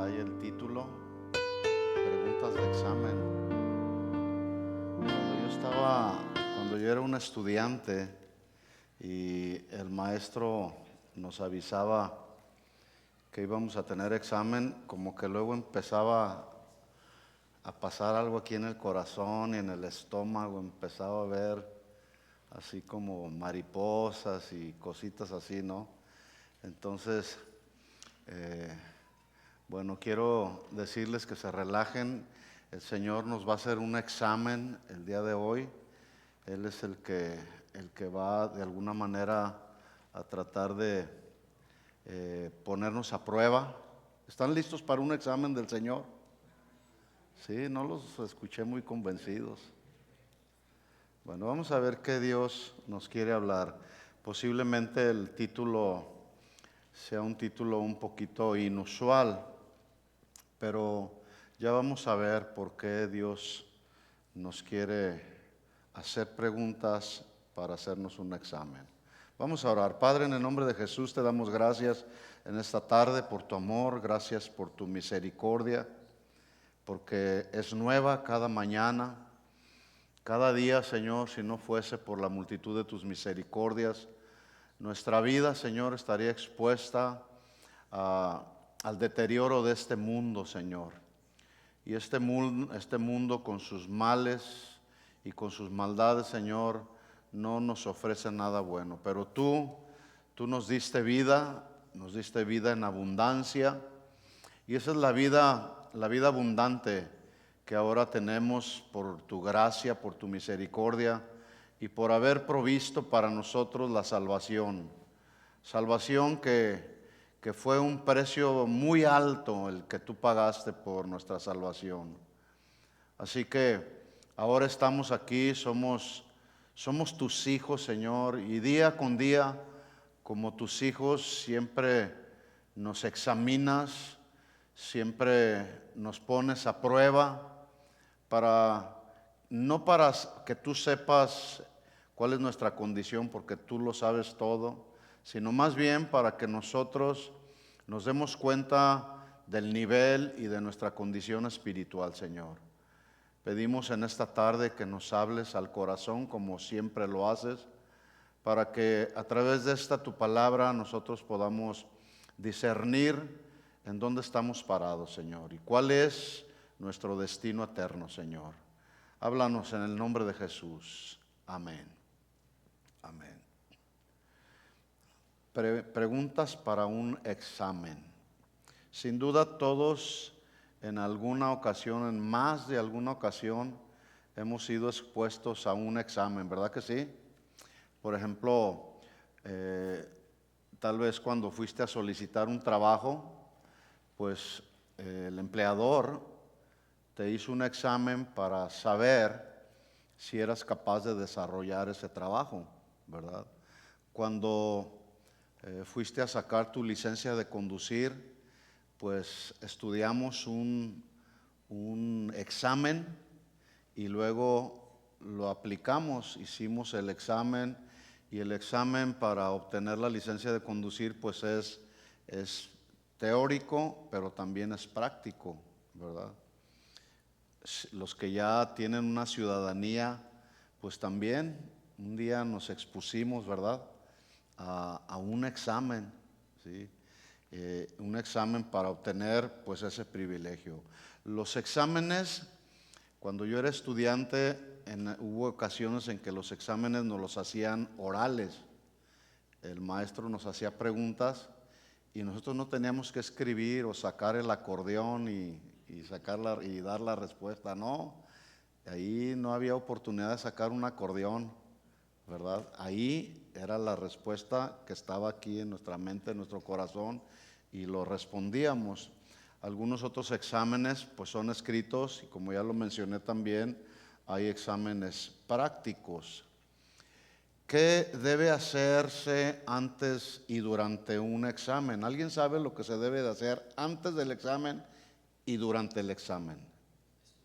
ahí el título, preguntas de examen. Cuando yo era un estudiante y el maestro nos avisaba que íbamos a tener examen, como que luego empezaba a pasar algo aquí en el corazón y en el estómago, empezaba a ver así como mariposas y cositas así, ¿no? Entonces, bueno, quiero decirles que se relajen. El Señor nos va a hacer un examen el día de hoy. Él es el que va de alguna manera a tratar de ponernos a prueba. ¿Están listos para un examen del Señor? Sí, no los escuché muy convencidos. Bueno, vamos a ver qué Dios nos quiere hablar. Posiblemente el título sea un título un poquito inusual, pero ya vamos a ver por qué Dios nos quiere hacer preguntas para hacernos un examen. Vamos a orar. Padre, en el nombre de Jesús te damos gracias en esta tarde por tu amor, gracias por tu misericordia, porque es nueva cada mañana. Cada día, Señor, si no fuese por la multitud de tus misericordias, nuestra vida, Señor, estaría expuesta al deterioro de este mundo, Señor. Y este mundo con sus males y con sus maldades, Señor, no nos ofrece nada bueno. Pero tú nos diste vida en abundancia. Y esa es la vida abundante que ahora tenemos por tu gracia, por tu misericordia y por haber provisto para nosotros la salvación. Salvación que fue un precio muy alto el que tú pagaste por nuestra salvación. Así que ahora estamos aquí, somos tus hijos, Señor, y día con día, como tus hijos, siempre nos examinas, siempre nos pones a prueba no para que tú sepas cuál es nuestra condición, porque tú lo sabes todo, sino más bien para que nosotros nos demos cuenta del nivel y de nuestra condición espiritual, Señor. Pedimos en esta tarde que nos hables al corazón como siempre lo haces, para que a través de esta tu palabra nosotros podamos discernir en dónde estamos parados, Señor, y cuál es nuestro destino eterno, Señor. Háblanos en el nombre de Jesús. Amén. Amén. Preguntas para un examen. Sin duda todos en alguna ocasión, en más de alguna ocasión, hemos sido expuestos a un examen, ¿verdad que sí? Por ejemplo, tal vez cuando fuiste a solicitar un trabajo, pues el empleador te hizo un examen para saber si eras capaz de desarrollar ese trabajo, ¿verdad? Cuando fuiste a sacar tu licencia de conducir, pues estudiamos un examen y luego lo aplicamos, hicimos el examen, y el examen para obtener la licencia de conducir pues es teórico, pero también es práctico, ¿verdad? Los que ya tienen una ciudadanía, pues también un día nos expusimos, ¿verdad?, a un examen, ¿sí? Un examen para obtener pues ese privilegio. Los exámenes, cuando yo era estudiante, hubo ocasiones en que los exámenes nos los hacían orales. El maestro nos hacía preguntas y nosotros no teníamos que escribir o sacar el acordeón y dar la respuesta. No, ahí no había oportunidad de sacar un acordeón, ¿verdad? Ahí era la respuesta que estaba aquí en nuestra mente, en nuestro corazón, y lo respondíamos. Algunos otros exámenes pues son escritos, y como ya lo mencioné también, hay exámenes prácticos. ¿Qué debe hacerse antes y durante un examen? ¿Alguien sabe lo que se debe de hacer antes del examen y durante el examen?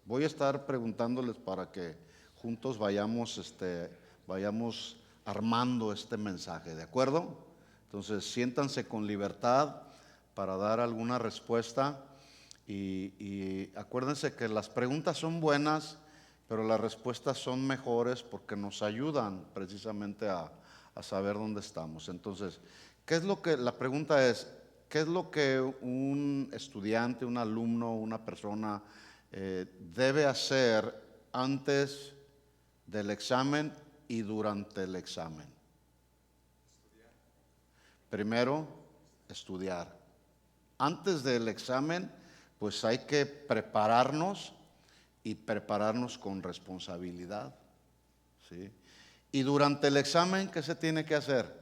Voy a estar preguntándoles para que juntos vayamos armando este mensaje, ¿de acuerdo? Entonces siéntanse con libertad para dar alguna respuesta. Y acuérdense que las preguntas son buenas, pero las respuestas son mejores porque nos ayudan precisamente a saber dónde estamos. Entonces, la pregunta es, ¿qué es lo que un estudiante, un alumno, una persona debe hacer antes del examen y durante el examen? Primero, estudiar. Antes del examen, pues hay que prepararnos y prepararnos con responsabilidad, ¿sí? Y durante el examen, ¿qué se tiene que hacer?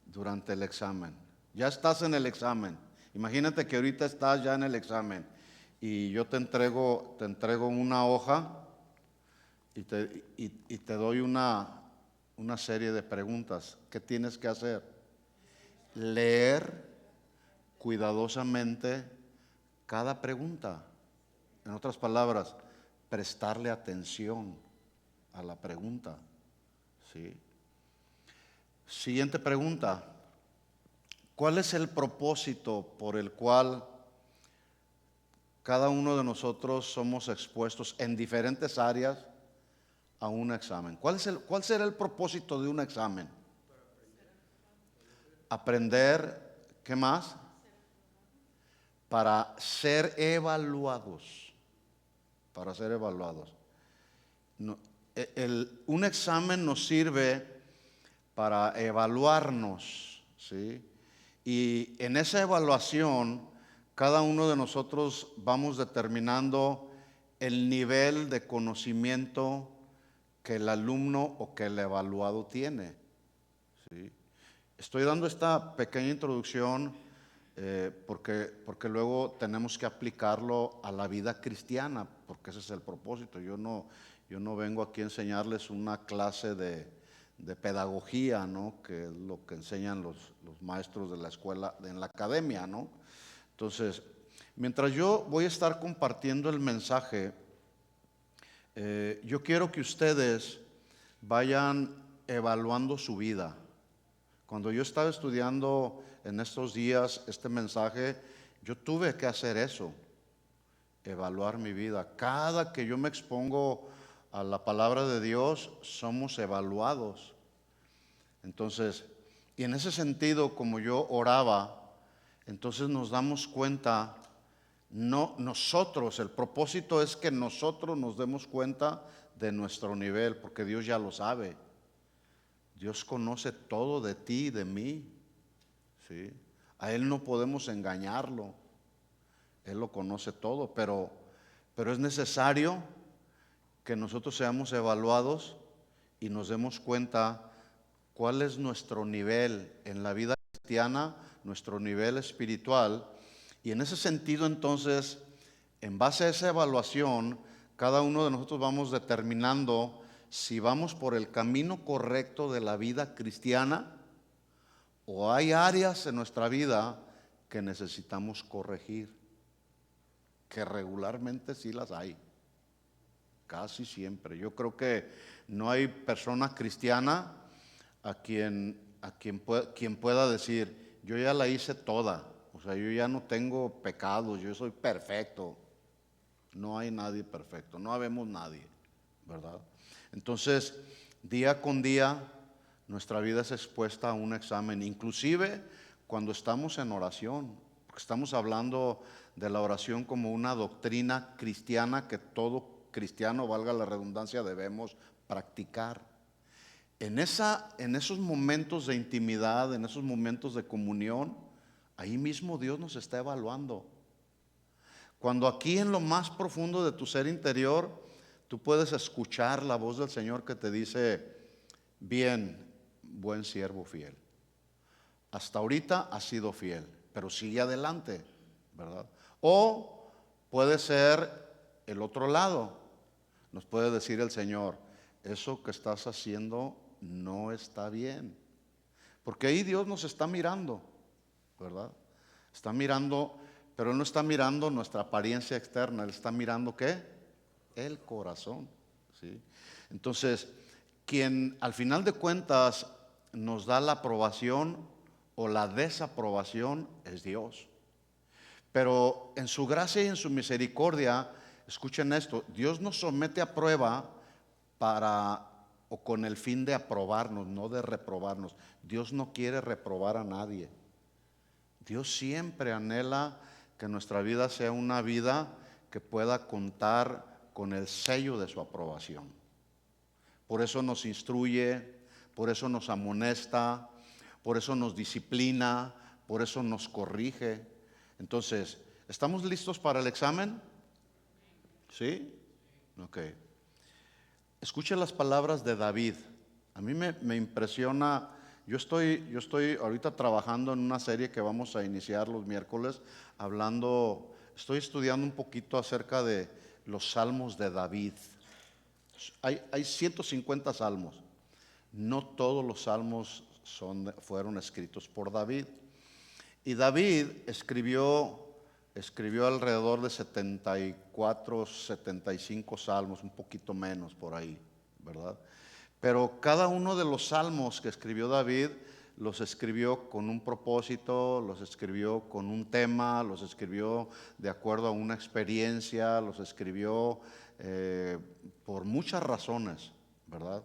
Durante el examen. Ya estás en el examen. Imagínate que ahorita estás ya en el examen y yo te entrego una hoja y te doy una serie de preguntas. ¿Qué tienes que hacer? Leer cuidadosamente cada pregunta. En otras palabras, prestarle atención a la pregunta, ¿sí? Siguiente pregunta. ¿Cuál es el propósito por el cual cada uno de nosotros somos expuestos en diferentes áreas a un examen? ¿Cuál será el propósito de un examen? Aprender, ¿qué más? Para ser evaluados. Para ser evaluados. No, un examen nos sirve para evaluarnos, ¿sí? Y en esa evaluación, cada uno de nosotros vamos determinando el nivel de conocimiento que el alumno o que el evaluado tiene, ¿sí? Estoy dando esta pequeña introducción porque luego tenemos que aplicarlo a la vida cristiana, porque ese es el propósito. Yo no vengo aquí a enseñarles una clase de pedagogía, ¿no? Que es lo que enseñan los maestros de la escuela, en la academia, ¿no? Entonces, mientras yo voy a estar compartiendo el mensaje, yo quiero que ustedes vayan evaluando su vida. Cuando yo estaba estudiando en estos días este mensaje, yo tuve que hacer eso, evaluar mi vida. Cada que yo me expongo a la palabra de Dios, somos evaluados. Entonces, y en ese sentido, como yo oraba, entonces nos damos cuenta, no nosotros, el propósito es que nosotros nos demos cuenta de nuestro nivel, porque Dios ya lo sabe. Dios conoce todo de ti y de mí, ¿sí? A Él no podemos engañarlo. Él lo conoce todo, pero es necesario que nosotros seamos evaluados y nos demos cuenta cuál es nuestro nivel en la vida cristiana, nuestro nivel espiritual. Y en ese sentido, entonces, en base a esa evaluación, cada uno de nosotros vamos determinando si vamos por el camino correcto de la vida cristiana o hay áreas en nuestra vida que necesitamos corregir, que regularmente sí las hay, casi siempre. Yo creo que no hay persona cristiana quien pueda decir, yo ya la hice toda, o sea, yo ya no tengo pecados, yo soy perfecto. No hay nadie perfecto, no habemos nadie, ¿verdad? Entonces, día con día, nuestra vida es expuesta a un examen, inclusive cuando estamos en oración, porque estamos hablando de la oración como una doctrina cristiana que todo cristiano, valga la redundancia, debemos practicar. En esos momentos de intimidad, en esos momentos de comunión, ahí mismo Dios nos está evaluando. Cuando aquí en lo más profundo de tu ser interior, tú puedes escuchar la voz del Señor que te dice, bien, buen siervo fiel. Hasta ahorita has sido fiel, pero sigue adelante, ¿verdad? O puede ser el otro lado. Nos puede decir el Señor, eso que estás haciendo no está bien. Porque ahí Dios nos está mirando, ¿verdad? Está mirando, pero Él no está mirando nuestra apariencia externa, Él está mirando ¿qué? El corazón, ¿sí? Entonces, quien al final de cuentas nos da la aprobación o la desaprobación es Dios. Pero en su gracia y en su misericordia, escuchen esto, Dios nos somete a prueba para o con el fin de aprobarnos, no de reprobarnos. Dios no quiere reprobar a nadie. Dios siempre anhela que nuestra vida sea una vida que pueda contar con el sello de su aprobación. Por eso nos instruye, por eso nos amonesta, por eso nos disciplina, por eso nos corrige. Entonces, ¿estamos listos para el examen? ¿Sí? Ok. Escuche las palabras de David. A mí me impresiona. Yo estoy ahorita trabajando en una serie que vamos a iniciar los miércoles, estoy estudiando un poquito acerca de los salmos de David. Hay 150 salmos. No todos los salmos fueron escritos por David. Y David escribió alrededor de 74, 75 salmos, un poquito menos por ahí, ¿verdad? Pero cada uno de los salmos que escribió David los escribió con un propósito, los escribió con un tema, los escribió de acuerdo a una experiencia, los escribió por muchas razones, ¿verdad?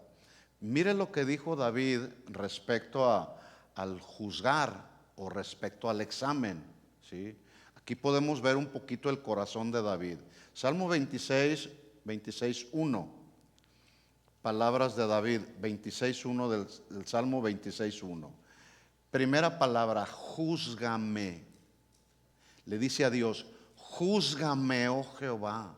Mire lo que dijo David respecto al juzgar o respecto al examen, ¿sí? Aquí podemos ver un poquito el corazón de David. Salmo 26, 1. Palabras de David, 26.1 del Salmo 26.1. Primera palabra, júzgame. Le dice a Dios, júzgame, oh Jehová.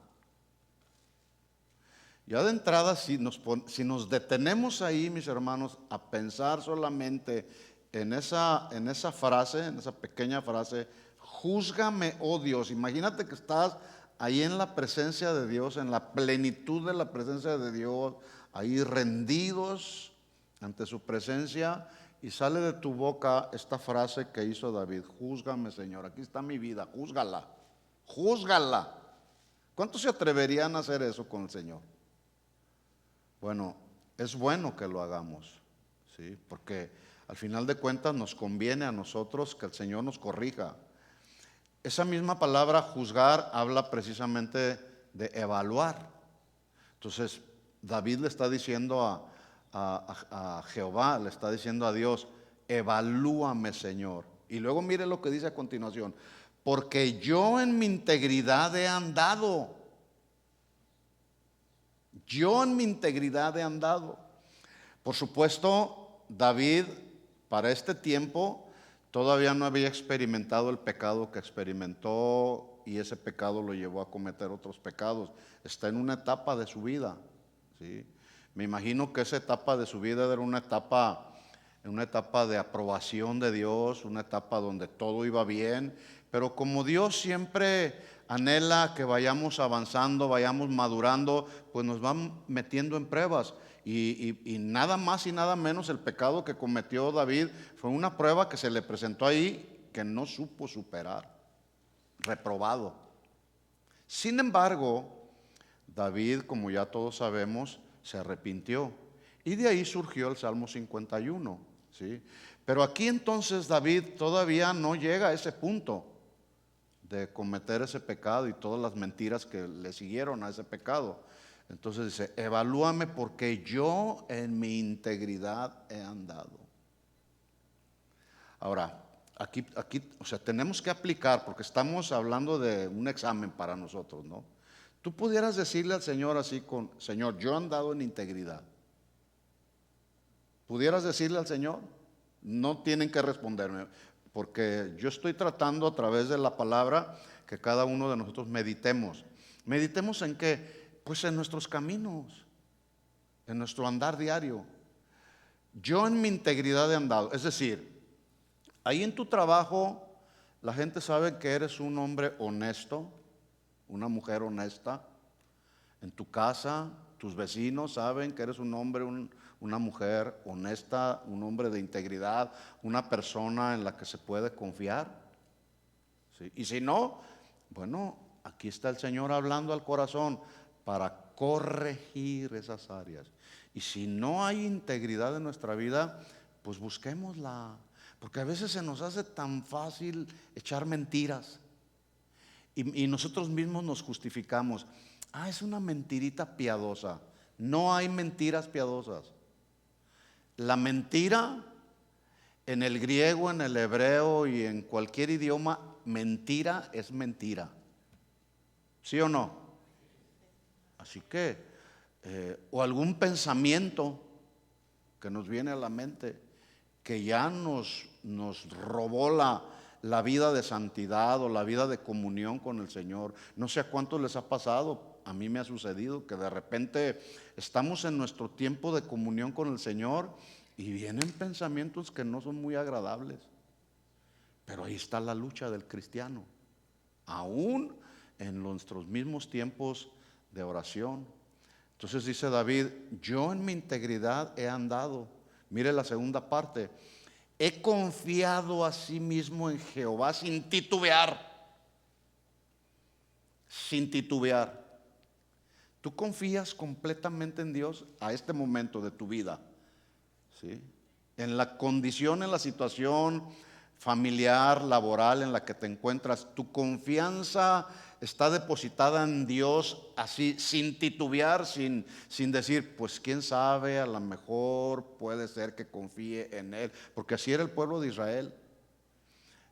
Ya de entrada, si nos detenemos ahí, mis hermanos, a pensar solamente en esa frase, en esa pequeña frase, júzgame, oh Dios. Imagínate que estás ahí en la presencia de Dios, en la plenitud de la presencia de Dios, ahí rendidos ante su presencia, y sale de tu boca esta frase que hizo David: júzgame, Señor, aquí está mi vida, júzgala, júzgala. ¿Cuántos se atreverían a hacer eso con el Señor? Bueno, es bueno que lo hagamos, ¿sí? Porque al final de cuentas nos conviene a nosotros que el Señor nos corrija. Esa misma palabra juzgar habla precisamente de evaluar. Entonces, David le está diciendo a Jehová, le está diciendo a Dios: evalúame, Señor. Y luego mire lo que dice a continuación: porque yo en mi integridad he andado. Yo en mi integridad he andado. Por supuesto, David para este tiempo todavía no había experimentado el pecado que experimentó, y ese pecado lo llevó a cometer otros pecados. Está en una etapa de su vida, ¿sí? Me imagino que esa etapa de su vida era una etapa de aprobación de Dios, una etapa donde todo iba bien, pero como Dios siempre anhela que vayamos avanzando, vayamos madurando, pues nos van metiendo en pruebas. Y nada más y nada menos el pecado que cometió David fue una prueba que se le presentó ahí que no supo superar, reprobado. Sin embargo, David, como ya todos sabemos, se arrepintió, y de ahí surgió el Salmo 51, ¿sí? Pero aquí entonces David todavía no llega a ese punto de cometer ese pecado y todas las mentiras que le siguieron a ese pecado. Entonces dice: evalúame porque yo en mi integridad he andado. Ahora, aquí, o sea, tenemos que aplicar, porque estamos hablando de un examen para nosotros, ¿no? Tú pudieras decirle al Señor así: Señor, yo he andado en integridad. ¿Pudieras decirle al Señor? No tienen que responderme, porque yo estoy tratando a través de la palabra que cada uno de nosotros meditemos. ¿Meditemos en qué? Pues en nuestros caminos, en nuestro andar diario. Yo en mi integridad he andado. Es decir, ahí en tu trabajo la gente sabe que eres un hombre honesto, una mujer honesta. En tu casa, tus vecinos saben que eres un hombre, una mujer honesta, un hombre de integridad, una persona en la que se puede confiar, ¿sí? Y si no, bueno, aquí está el Señor hablando al corazón para corregir esas áreas. Y si no hay integridad en nuestra vida, pues busquémosla, porque a veces se nos hace tan fácil echar mentiras. Y nosotros mismos nos justificamos. Es una mentirita piadosa. No hay mentiras piadosas. La mentira, en el griego, en el hebreo y en cualquier idioma, mentira es mentira. ¿Sí o no? Así que, o algún pensamiento que nos viene a la mente, que ya nos robó la vida de santidad o la vida de comunión con el Señor. No sé a cuántos les ha pasado, a mí me ha sucedido que de repente estamos en nuestro tiempo de comunión con el Señor y vienen pensamientos que no son muy agradables. Pero ahí está la lucha del cristiano, aún en nuestros mismos tiempos de oración. Entonces dice David, yo en mi integridad he andado. Mire la segunda parte. He confiado a sí mismo en Jehová sin titubear. Sin titubear. ¿Tú confías completamente en Dios a este momento de tu vida? ¿Sí? En la condición, en la situación familiar, laboral en la que te encuentras, tu confianza está depositada en Dios así, sin titubear, sin decir, pues quién sabe, a lo mejor puede ser que confíe en Él, porque así era el pueblo de Israel.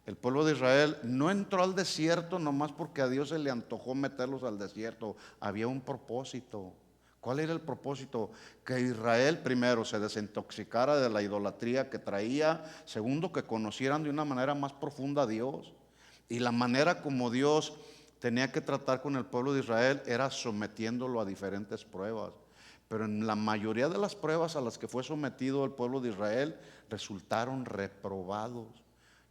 El pueblo de Israel no entró al desierto nomás porque a Dios se le antojó meterlos al desierto. Había un propósito. ¿Cuál era el propósito? Que Israel primero se desintoxicara de la idolatría que traía. Segundo, que conocieran de una manera más profunda a Dios. Y la manera como Dios tenía que tratar con el pueblo de Israel era sometiéndolo a diferentes pruebas. Pero en la mayoría de las pruebas a las que fue sometido el pueblo de Israel resultaron reprobados.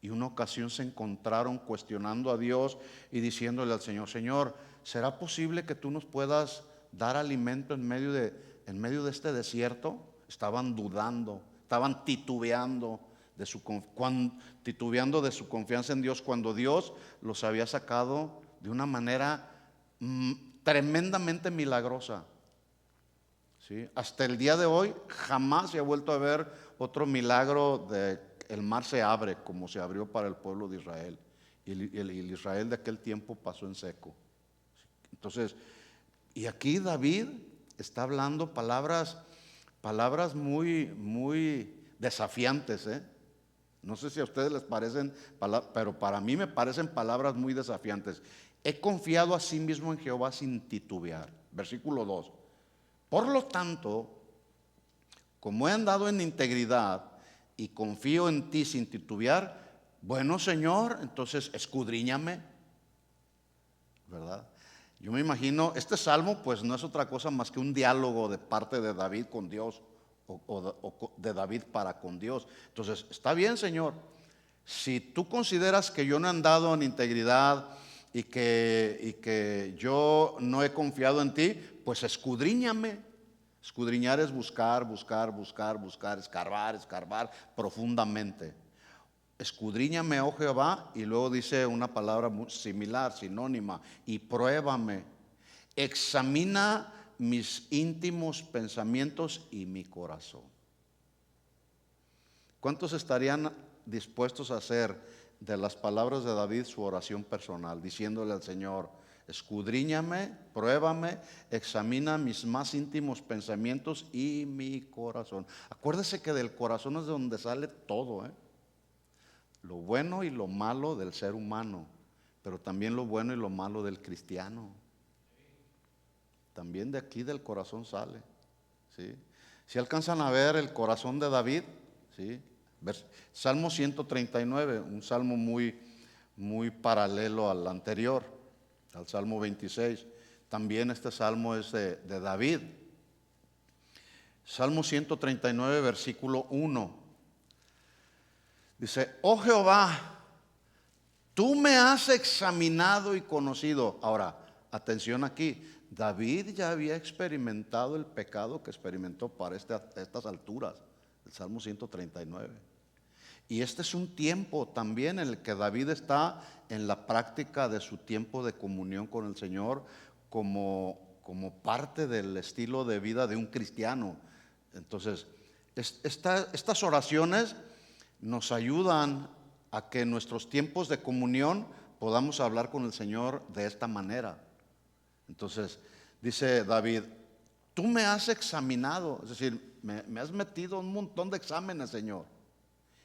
Y una ocasión se encontraron cuestionando a Dios y diciéndole al Señor, Señor, ¿será posible que tú nos puedas dar alimento en medio de este desierto? Estaban dudando, estaban titubeando titubeando de su confianza en Dios, cuando Dios los había sacado de una manera tremendamente milagrosa. ¿Sí? Hasta el día de hoy jamás se ha vuelto a ver otro milagro de el mar se abre como se abrió para el pueblo de Israel. Y el Israel de aquel tiempo pasó en seco. Entonces, y aquí David está hablando palabras muy, muy desafiantes, ¿eh? No sé si a ustedes les parecen, pero para mí me parecen palabras muy desafiantes. He confiado a sí mismo en Jehová sin titubear. Versículo 2. Por lo tanto, como he andado en integridad y confío en ti sin titubear, bueno, Señor, entonces escudriñame, ¿verdad? Yo me imagino, este salmo pues no es otra cosa más que un diálogo de parte de David con Dios o de David para con Dios. Entonces, está bien, Señor, si tú consideras que yo no he andado en integridad y que yo no he confiado en ti, pues escudriñame. Escudriñar es buscar, escarbar profundamente. Escudriñame, oh Jehová, y luego dice una palabra similar, sinónima, y pruébame. Examina mis íntimos pensamientos y mi corazón. ¿Cuántos estarían dispuestos a hacer de las palabras de David su oración personal, diciéndole al Señor, escudriñame, pruébame, examina mis más íntimos pensamientos y mi corazón? Acuérdese que del corazón es de donde sale todo, lo bueno y lo malo del ser humano, pero también lo bueno y lo malo del cristiano. También de aquí del corazón sale, ¿sí? Si alcanzan a ver el corazón de David, ¿sí? Salmo 139, un salmo muy, muy paralelo al anterior, al Salmo 26. También este salmo es de David. Salmo 139, versículo 1. Dice, oh Jehová, tú me has examinado y conocido. Ahora, atención aquí, David ya había experimentado el pecado que experimentó para estas alturas, el Salmo 139. Y este es un tiempo también en el que David está en la práctica de su tiempo de comunión con el Señor como parte del estilo de vida de un cristiano. Entonces, estas oraciones nos ayudan a que nuestros tiempos de comunión podamos hablar con el Señor de esta manera. Entonces, dice David, tú me has examinado, es decir, me has metido un montón de exámenes, Señor.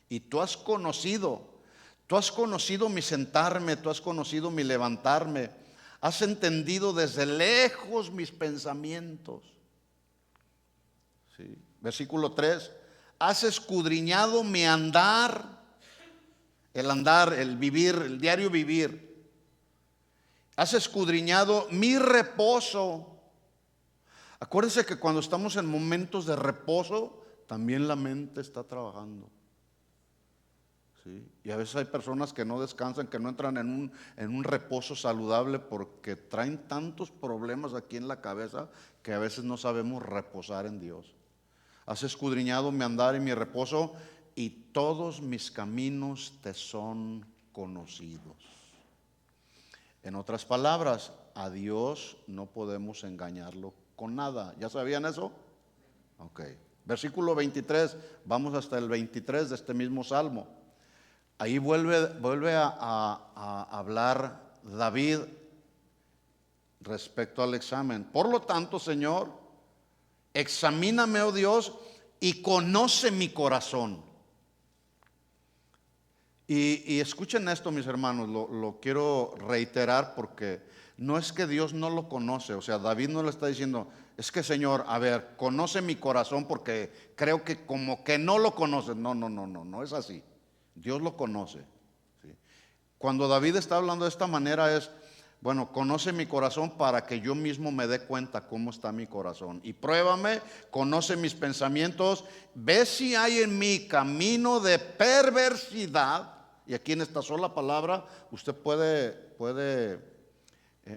Y tú has conocido mi sentarme, tú has conocido mi levantarme, has entendido desde lejos mis pensamientos. ¿Sí? Versículo 3, has escudriñado mi andar, el vivir, el diario vivir. Has escudriñado mi reposo. Acuérdense que cuando estamos en momentos de reposo, también la mente está trabajando. ¿Sí? Y a veces hay personas que no descansan, que no entran en un reposo saludable porque traen tantos problemas aquí en la cabeza que a veces no sabemos reposar en Dios. Has escudriñado mi andar y mi reposo, y todos mis caminos te son conocidos. En otras palabras, a Dios no podemos engañarlo con nada. ¿Ya sabían eso? Ok. Versículo 23, vamos hasta el 23 de este mismo salmo. Ahí vuelve a hablar David respecto al examen. Por lo tanto, Señor, examíname, oh Dios, y conoce mi corazón. Y escuchen esto, mis hermanos, lo quiero reiterar porque no es que Dios no lo conoce. O sea, David no le está diciendo, es que Señor, a ver, conoce mi corazón porque creo que como que no lo conoce. No es así. Dios lo conoce. ¿Sí? Cuando David está hablando de esta manera es, bueno, conoce mi corazón para que yo mismo me dé cuenta cómo está mi corazón. Y pruébame, conoce mis pensamientos, ve si hay en mí camino de perversidad. Y aquí en esta sola palabra usted puede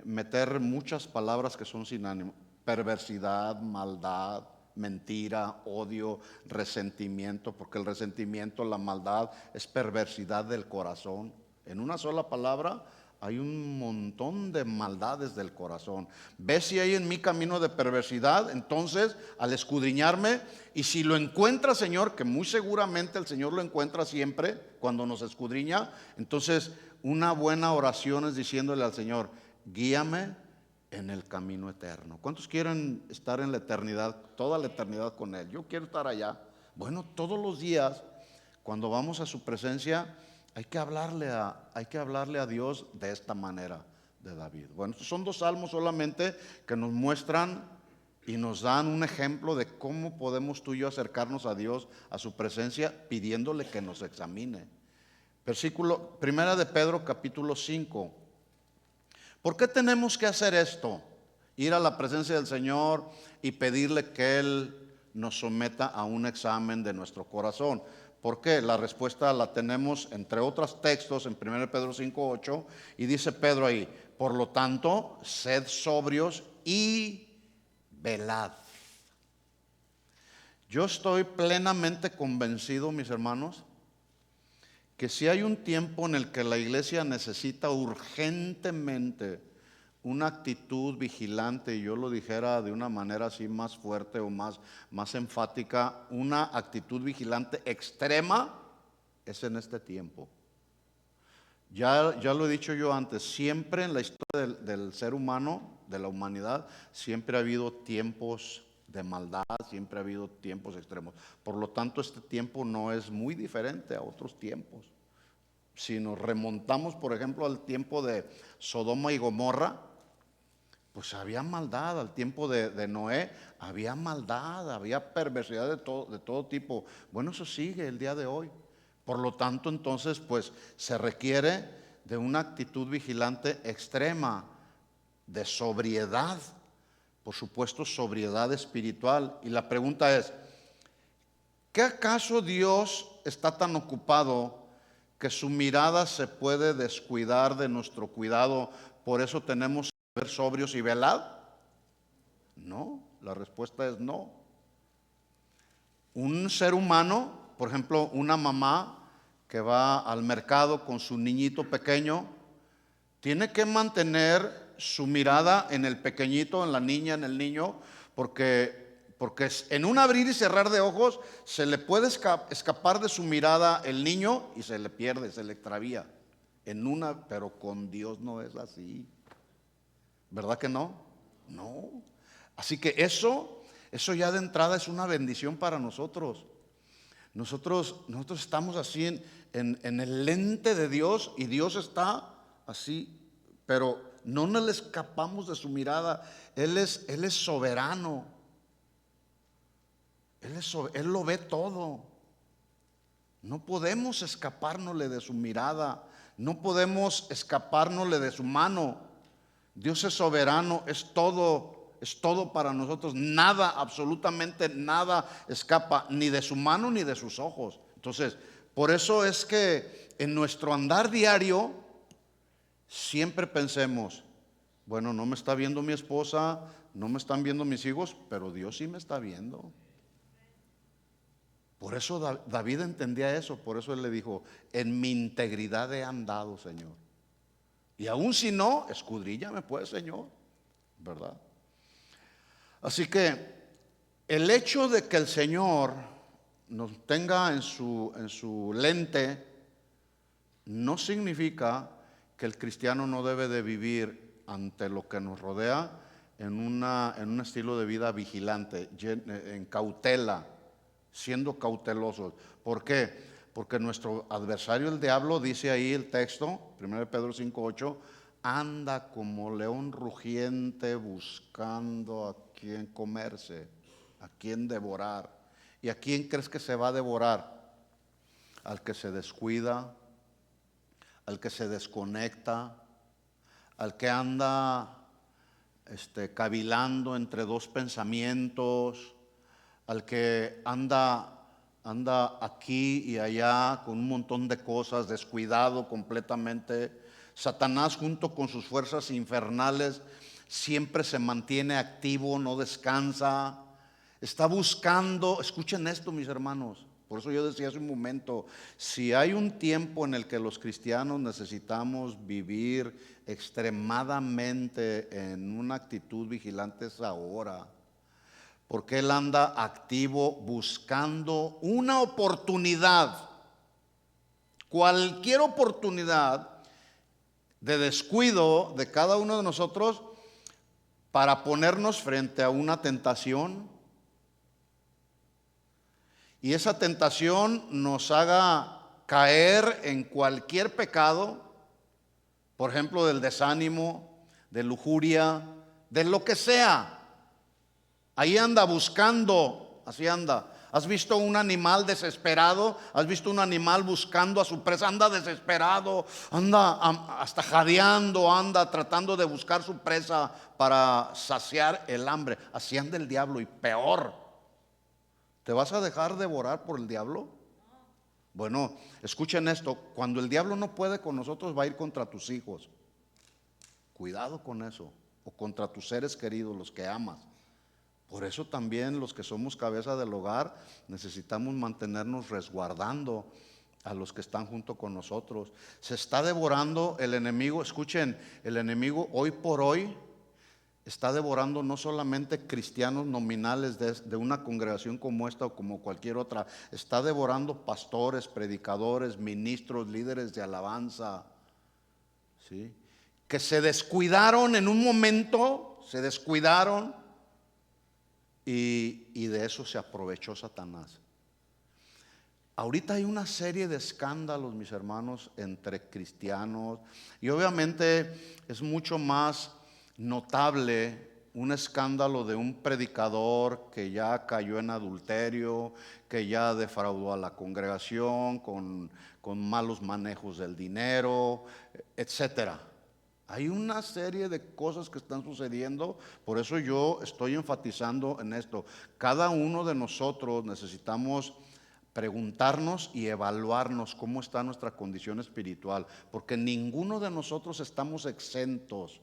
meter muchas palabras que son sinónimos. Perversidad, maldad, mentira, odio, resentimiento, porque el resentimiento, la maldad es perversidad del corazón. En una sola palabra hay un montón de maldades del corazón. Ve si hay en mí camino de perversidad. Entonces, al escudriñarme, y si lo encuentra, Señor, que muy seguramente el Señor lo encuentra siempre cuando nos escudriña, entonces una buena oración es diciéndole al Señor, guíame en el camino eterno. ¿Cuántos quieren estar en la eternidad, toda la eternidad con Él? Yo quiero estar allá. Bueno, todos los días, cuando vamos a su presencia, hay que hablarle a Dios de esta manera de David. Bueno, estos son dos salmos solamente que nos muestran y nos dan un ejemplo de cómo podemos tú y yo acercarnos a Dios, a su presencia, pidiéndole que nos examine. Versículo, primera de Pedro, capítulo 5. ¿Por qué tenemos que hacer esto? Ir a la presencia del Señor y pedirle que Él nos someta a un examen de nuestro corazón. ¿Por qué? La respuesta la tenemos entre otros textos en 1 Pedro 5:8 y dice Pedro ahí, por lo tanto, sed sobrios y velad. Yo estoy plenamente convencido, mis hermanos, que si hay un tiempo en el que la iglesia necesita urgentemente una actitud vigilante, y yo lo dijera de una manera así más fuerte o más enfática, una actitud vigilante extrema, es en este tiempo. Ya lo he dicho yo antes, siempre en la historia del ser humano, de la humanidad, siempre ha habido tiempos de maldad, siempre ha habido tiempos extremos. Por lo tanto, este tiempo no es muy diferente a otros tiempos. Si nos remontamos, por ejemplo, al tiempo de Sodoma y Gomorra, pues había maldad. Al tiempo de Noé había maldad, había perversidad de todo tipo. Bueno, eso sigue el día de hoy. Por lo tanto, entonces, pues se requiere de una actitud vigilante extrema, de sobriedad, por supuesto, sobriedad espiritual. Y la pregunta es, ¿qué acaso Dios está tan ocupado que su mirada se puede descuidar de nuestro cuidado? Por eso tenemos que ser sobrios y velad. No, la respuesta es no. Un ser humano, por ejemplo, una mamá que va al mercado con su niñito pequeño, tiene que mantener su mirada en el pequeñito, en la niña, en el niño, porque en un abrir y cerrar de ojos se le puede escapar de su mirada el niño y se le pierde, se le extravía. pero con Dios no es así. ¿Verdad que no? No. Así que eso ya de entrada es una bendición para nosotros. Nosotros estamos así en el lente de Dios, y Dios está así, pero no nos le escapamos de su mirada. Él es soberano. Él lo ve todo. No podemos escapárnosle de su mirada. No podemos escapárnosle de su mano. Dios es soberano, es todo para nosotros. Nada, absolutamente nada escapa ni de su mano ni de sus ojos. Entonces, por eso es que en nuestro andar diario siempre pensemos, bueno, no me está viendo mi esposa, no me están viendo mis hijos, pero Dios sí me está viendo. Por eso David entendía eso, por eso él le dijo, en mi integridad he andado, Señor. Y aún si no, escudríllame pues, Señor, ¿verdad? Así que el hecho de que el Señor nos tenga en su lente no significa que el cristiano no debe de vivir ante lo que nos rodea en un estilo de vida vigilante, en cautela, siendo cautelosos. ¿Por qué? Porque nuestro adversario, el diablo, dice ahí el texto, 1 Pedro 5:8, anda como león rugiente buscando a quien comerse, a quien devorar. ¿Y a quién crees que se va a devorar? Al que se descuida, al que se desconecta, al que anda cavilando entre dos pensamientos, al que anda aquí y allá con un montón de cosas, descuidado completamente. Satanás, junto con sus fuerzas infernales, siempre se mantiene activo, no descansa, está buscando. Escuchen esto, mis hermanos. Por eso yo decía hace un momento, si hay un tiempo en el que los cristianos necesitamos vivir extremadamente en una actitud vigilante, es ahora. Porque él anda activo buscando una oportunidad, cualquier oportunidad de descuido de cada uno de nosotros para ponernos frente a una tentación, y esa tentación nos haga caer en cualquier pecado, por ejemplo, del desánimo, de lujuria, de lo que sea. Ahí anda buscando, así anda. ¿Has visto un animal desesperado? ¿Has visto un animal buscando a su presa? Anda desesperado, anda hasta jadeando, anda tratando de buscar su presa para saciar el hambre. Así anda el diablo, y peor. ¿Te vas a dejar devorar por el diablo? Bueno, escuchen esto. Cuando el diablo no puede con nosotros, va a ir contra tus hijos. Cuidado con eso. O contra tus seres queridos, los que amas. Por eso también los que somos cabeza del hogar necesitamos mantenernos resguardando a los que están junto con nosotros. Se está devorando el enemigo. Escuchen, el enemigo hoy por hoy está devorando no solamente cristianos nominales de una congregación como esta o como cualquier otra. Está devorando pastores, predicadores, ministros, líderes de alabanza, ¿sí? Que se descuidaron en un momento, se descuidaron. Y de eso se aprovechó Satanás. Ahorita hay una serie de escándalos, mis hermanos, entre cristianos. Y obviamente es mucho más notable un escándalo de un predicador que ya cayó en adulterio, que ya defraudó a la congregación con malos manejos del dinero, etcétera. Hay una serie de cosas que están sucediendo. Por eso yo estoy enfatizando en esto. Cada uno de nosotros necesitamos preguntarnos y evaluarnos cómo está nuestra condición espiritual, porque ninguno de nosotros estamos exentos.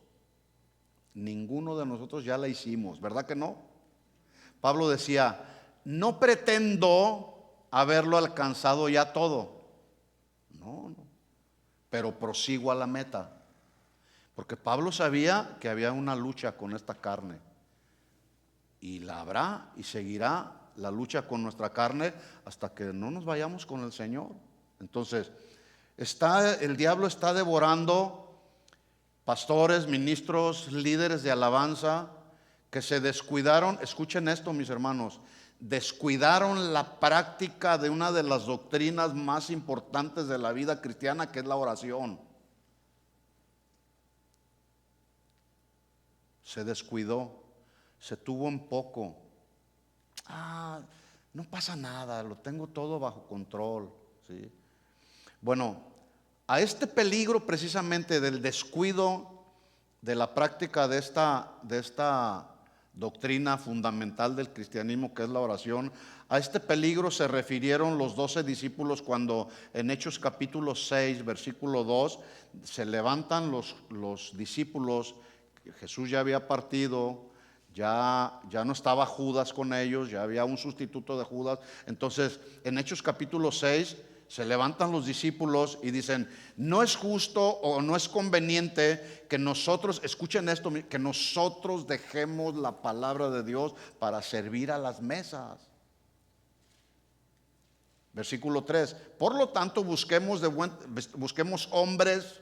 Ninguno de nosotros ya la hicimos, ¿verdad que no? Pablo decía, no pretendo haberlo alcanzado ya todo. No, pero prosigo a la meta. Porque Pablo sabía que había una lucha con esta carne. Y la habrá y seguirá la lucha con nuestra carne hasta que no nos vayamos con el Señor. Entonces, El diablo está devorando pastores, ministros, líderes de alabanza que se descuidaron. Escuchen esto, mis hermanos. Descuidaron la práctica de una de las doctrinas más importantes de la vida cristiana, que es la oración. Se descuidó, se tuvo en poco. No pasa nada, lo tengo todo bajo control, ¿sí? Bueno, a este peligro precisamente del descuido de la práctica de esta doctrina fundamental del cristianismo, que es la oración, a este peligro se refirieron los 12 discípulos cuando en Hechos capítulo 6, versículo 2, se levantan los discípulos. Jesús ya había partido, ya no estaba Judas con ellos, ya había un sustituto de Judas. Entonces, en Hechos capítulo 6, se levantan los discípulos y dicen: no es justo o no es conveniente que nosotros, escuchen esto, que nosotros dejemos la palabra de Dios para servir a las mesas. Versículo 3: por lo tanto busquemos hombres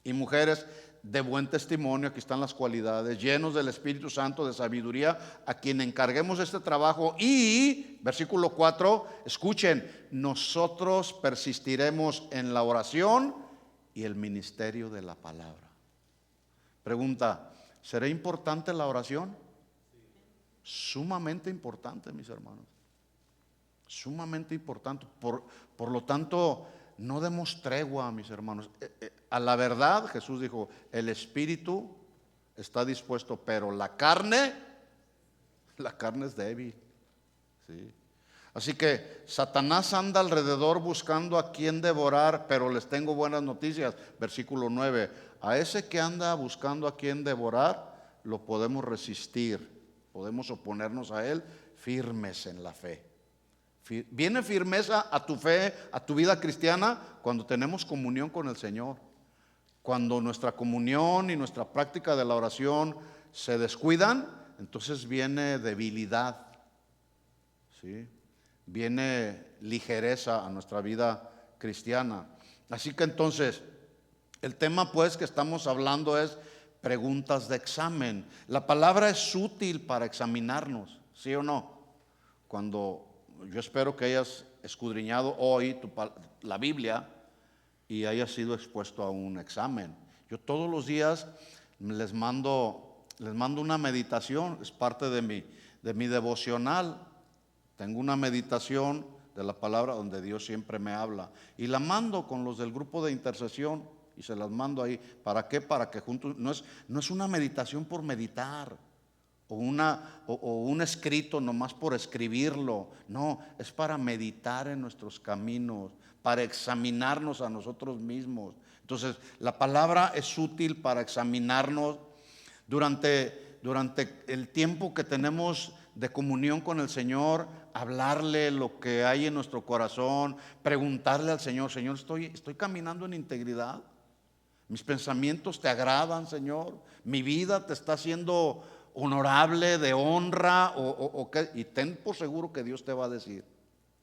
y mujeres de buen testimonio, aquí están las cualidades, llenos del Espíritu Santo, de sabiduría, a quien encarguemos este trabajo. Y, versículo 4, escuchen, nosotros persistiremos en la oración y el ministerio de la palabra. Pregunta: ¿será importante la oración? Sumamente importante, mis hermanos. Sumamente importante. Por lo tanto, no demos tregua, mis hermanos. A la verdad, Jesús dijo: el espíritu está dispuesto, pero la carne es débil, ¿sí? Así que Satanás anda alrededor buscando a quien devorar, pero les tengo buenas noticias. Versículo 9: a ese que anda buscando a quien devorar, lo podemos resistir, podemos oponernos a él firmes en la fe. Viene firmeza a tu fe, a tu vida cristiana, cuando tenemos comunión con el Señor. Cuando nuestra comunión y nuestra práctica de la oración se descuidan, entonces viene debilidad, ¿sí? Viene ligereza a nuestra vida cristiana. Así que entonces, el tema pues que estamos hablando es preguntas de examen. La palabra es útil para examinarnos, ¿sí o no? Yo espero que hayas escudriñado hoy la Biblia y hayas sido expuesto a un examen. Yo todos los días les mando una meditación, es parte de mi devocional. Tengo una meditación de la palabra donde Dios siempre me habla y la mando con los del grupo de intercesión y se las mando ahí. ¿Para qué? Para que juntos, no es una meditación por meditar o un escrito nomás por escribirlo. No, es para meditar en nuestros caminos, para examinarnos a nosotros mismos. Entonces, la palabra es útil para examinarnos durante el tiempo que tenemos de comunión con el Señor, hablarle lo que hay en nuestro corazón, preguntarle al Señor: Señor, estoy caminando en integridad, mis pensamientos te agradan, Señor, mi vida te está haciendo honorable, de honra, y ten por seguro que Dios te va a decir,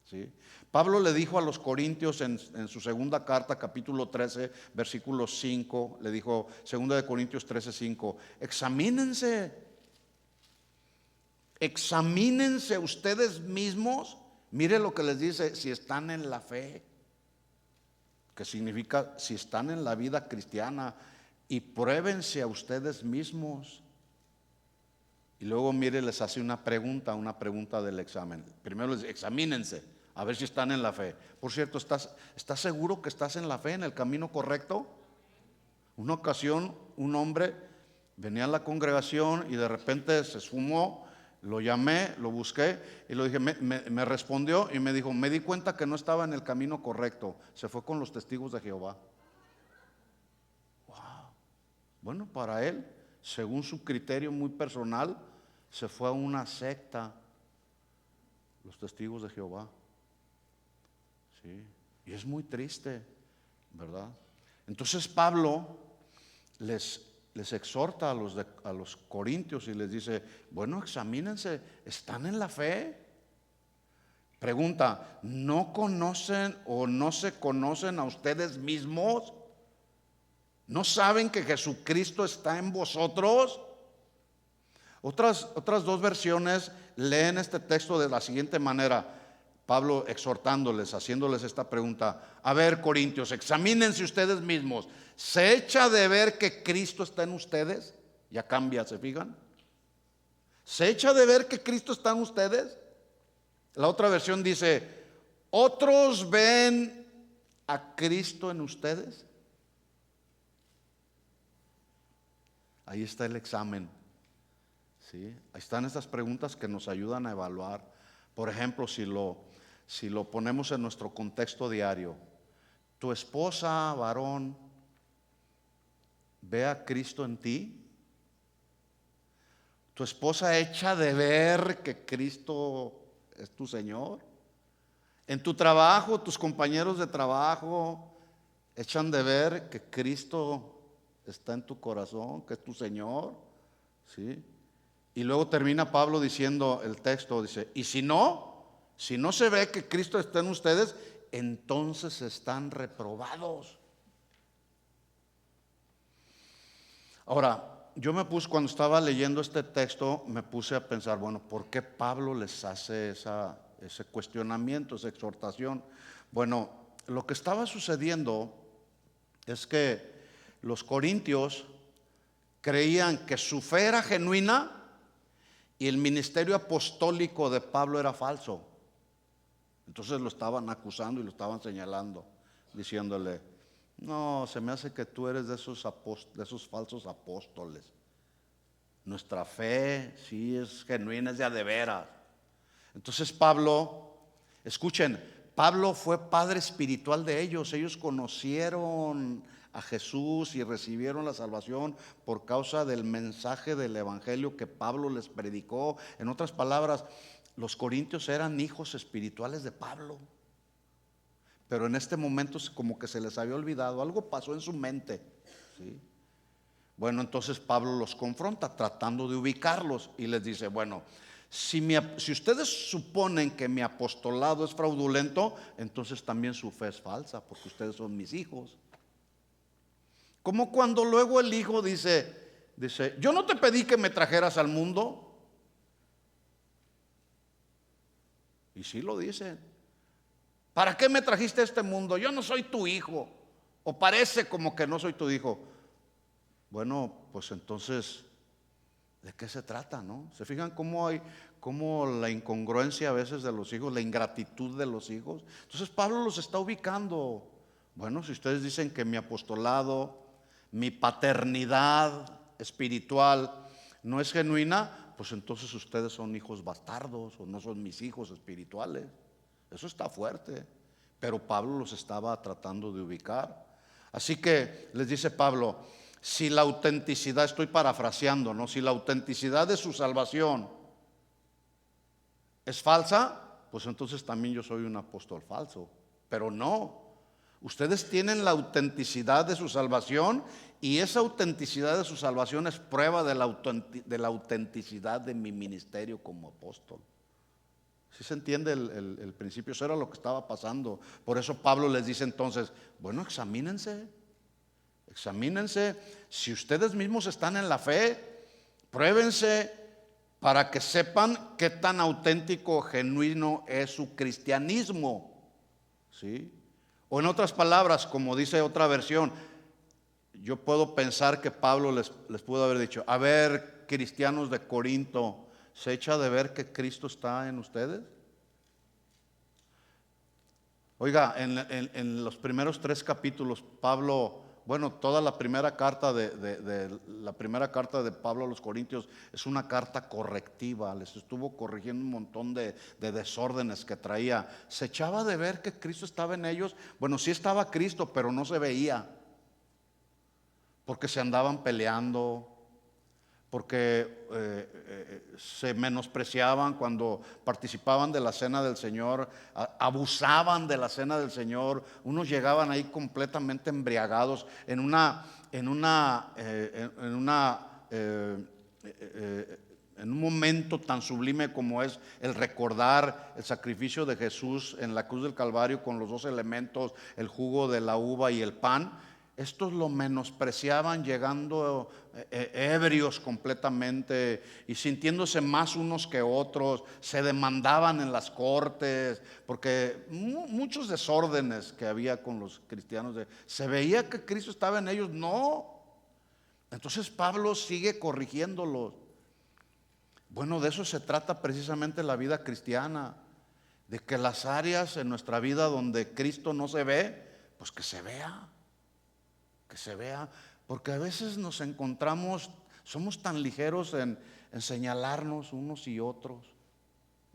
¿sí? Pablo le dijo a los corintios en su segunda carta, capítulo 13, versículo 5, le dijo, segunda de Corintios 13, 5, examínense ustedes mismos. Mire lo que les dice: si están en la fe, que significa si están en la vida cristiana, y pruébense a ustedes mismos. Y luego, mire, les hace una pregunta del examen. Primero les dice: examínense, a ver si están en la fe. Por cierto, ¿estás seguro que estás en la fe, en el camino correcto? Una ocasión, un hombre venía a la congregación y de repente se esfumó. Lo llamé, lo busqué y lo dije, me respondió y me dijo: me di cuenta que no estaba en el camino correcto. Se fue con los testigos de Jehová. Wow. Bueno, para él, según su criterio muy personal, se fue a una secta, los testigos de Jehová. Sí. Y es muy triste, ¿verdad? Entonces Pablo les exhorta a los corintios y les dice: bueno, examínense, ¿están en la fe? Pregunta, ¿no conocen o no se conocen a ustedes mismos? ¿No saben que Jesucristo está en vosotros? Otras dos versiones leen este texto de la siguiente manera. Pablo exhortándoles, haciéndoles esta pregunta: a ver, Corintios, examínense ustedes mismos. ¿Se echa de ver que Cristo está en ustedes? Ya cambia, ¿se fijan? ¿Se echa de ver que Cristo está en ustedes? La otra versión dice: ¿otros ven a Cristo en ustedes? Ahí está el examen, ¿sí? Ahí están estas preguntas que nos ayudan a evaluar. Por ejemplo, si lo ponemos en nuestro contexto diario, tu esposa, varón, ¿ve a Cristo en ti? ¿Tu esposa echa de ver que Cristo es tu Señor? En tu trabajo, tus compañeros de trabajo echan de ver que Cristo está en tu corazón, que es tu Señor, ¿sí? Y luego termina Pablo diciendo, el texto dice: y si no se ve que Cristo está en ustedes, entonces están reprobados. Ahora, yo me puse, cuando estaba leyendo este texto, me puse a pensar, bueno, ¿por qué Pablo les hace ese cuestionamiento, esa exhortación? Bueno, lo que estaba sucediendo es que los corintios creían que su fe era genuina y el ministerio apostólico de Pablo era falso. Entonces lo estaban acusando y lo estaban señalando, diciéndole: no, se me hace que tú eres de esos falsos apóstoles. Nuestra fe sí es genuina, es de veras. Entonces Pablo, escuchen, Pablo fue padre espiritual de ellos. Ellos conocieron a Jesús y recibieron la salvación por causa del mensaje del evangelio que Pablo les predicó. En otras palabras, los corintios eran hijos espirituales de Pablo. Pero en este momento como que se les había olvidado, algo pasó en su mente, ¿sí? Bueno, entonces Pablo los confronta tratando de ubicarlos y les dice: bueno, si ustedes suponen que mi apostolado es fraudulento, entonces también su fe es falsa, porque ustedes son mis hijos. Como cuando luego el hijo dice: yo no te pedí que me trajeras al mundo. Y sí lo dicen. ¿Para qué me trajiste a este mundo? Yo no soy tu hijo. O parece como que no soy tu hijo. Bueno, pues entonces, ¿de qué se trata, no? ¿Se fijan cómo la incongruencia a veces de los hijos, la ingratitud de los hijos? Entonces Pablo los está ubicando. Bueno, si ustedes dicen que mi apostolado, mi paternidad espiritual no es genuina, pues entonces ustedes son hijos bastardos o no son mis hijos espirituales. Eso está fuerte, pero Pablo los estaba tratando de ubicar. Así que les dice Pablo: si la autenticidad, estoy parafraseando, ¿no? Si la autenticidad de su salvación es falsa, pues entonces también yo soy un apóstol falso. Pero no, ustedes tienen la autenticidad de su salvación y esa autenticidad de su salvación es prueba de la autenticidad de mi ministerio como apóstol. ¿Sí se entiende el principio? Eso era lo que estaba pasando. Por eso Pablo les dice entonces: bueno, examínense. Si ustedes mismos están en la fe, pruébense para que sepan qué tan auténtico o genuino es su cristianismo, ¿sí? O en otras palabras, como dice otra versión, yo puedo pensar que Pablo les pudo haber dicho: a ver, cristianos de Corinto, ¿se echa de ver que Cristo está en ustedes? Oiga, en los primeros 3 capítulos, Pablo, bueno, toda la primera carta la primera carta de Pablo a los Corintios es una carta correctiva. Les estuvo corrigiendo un montón de desórdenes que traía. ¿Se echaba de ver que Cristo estaba en ellos? Bueno, sí estaba Cristo, pero no se veía, porque se andaban peleando, porque se menospreciaban cuando participaban de la cena del Señor, abusaban de la cena del Señor. Unos llegaban ahí completamente embriagados en un momento tan sublime como es el recordar el sacrificio de Jesús en la cruz del Calvario con los dos elementos, el jugo de la uva y el pan, estos lo menospreciaban, llegando ebrios completamente y sintiéndose más unos que otros. Se demandaban en las cortes, porque muchos desórdenes que había con los cristianos, se veía que Cristo estaba en ellos, no. Entonces Pablo sigue corrigiéndolos. Bueno, de eso se trata precisamente la vida cristiana, de que las áreas en nuestra vida donde Cristo no se ve, pues que se vea, porque a veces nos encontramos, somos tan ligeros en señalarnos unos y otros.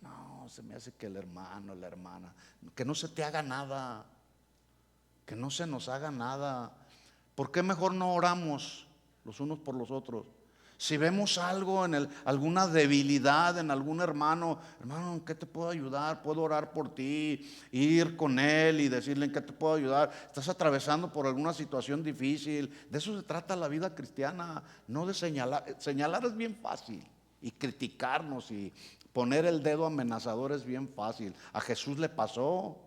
No, se me hace que el hermano, la hermana, que no se te haga nada, que no se nos haga nada. ¿Por qué mejor no oramos los unos por los otros? Si vemos algo alguna debilidad en algún hermano, hermano, ¿en qué te puedo ayudar? ¿Puedo orar por ti? Ir con él y decirle: ¿en qué te puedo ayudar? ¿Estás atravesando por alguna situación difícil? De eso se trata la vida cristiana, no de señalar. Señalar es bien fácil, y criticarnos y poner el dedo amenazador es bien fácil. A Jesús le pasó,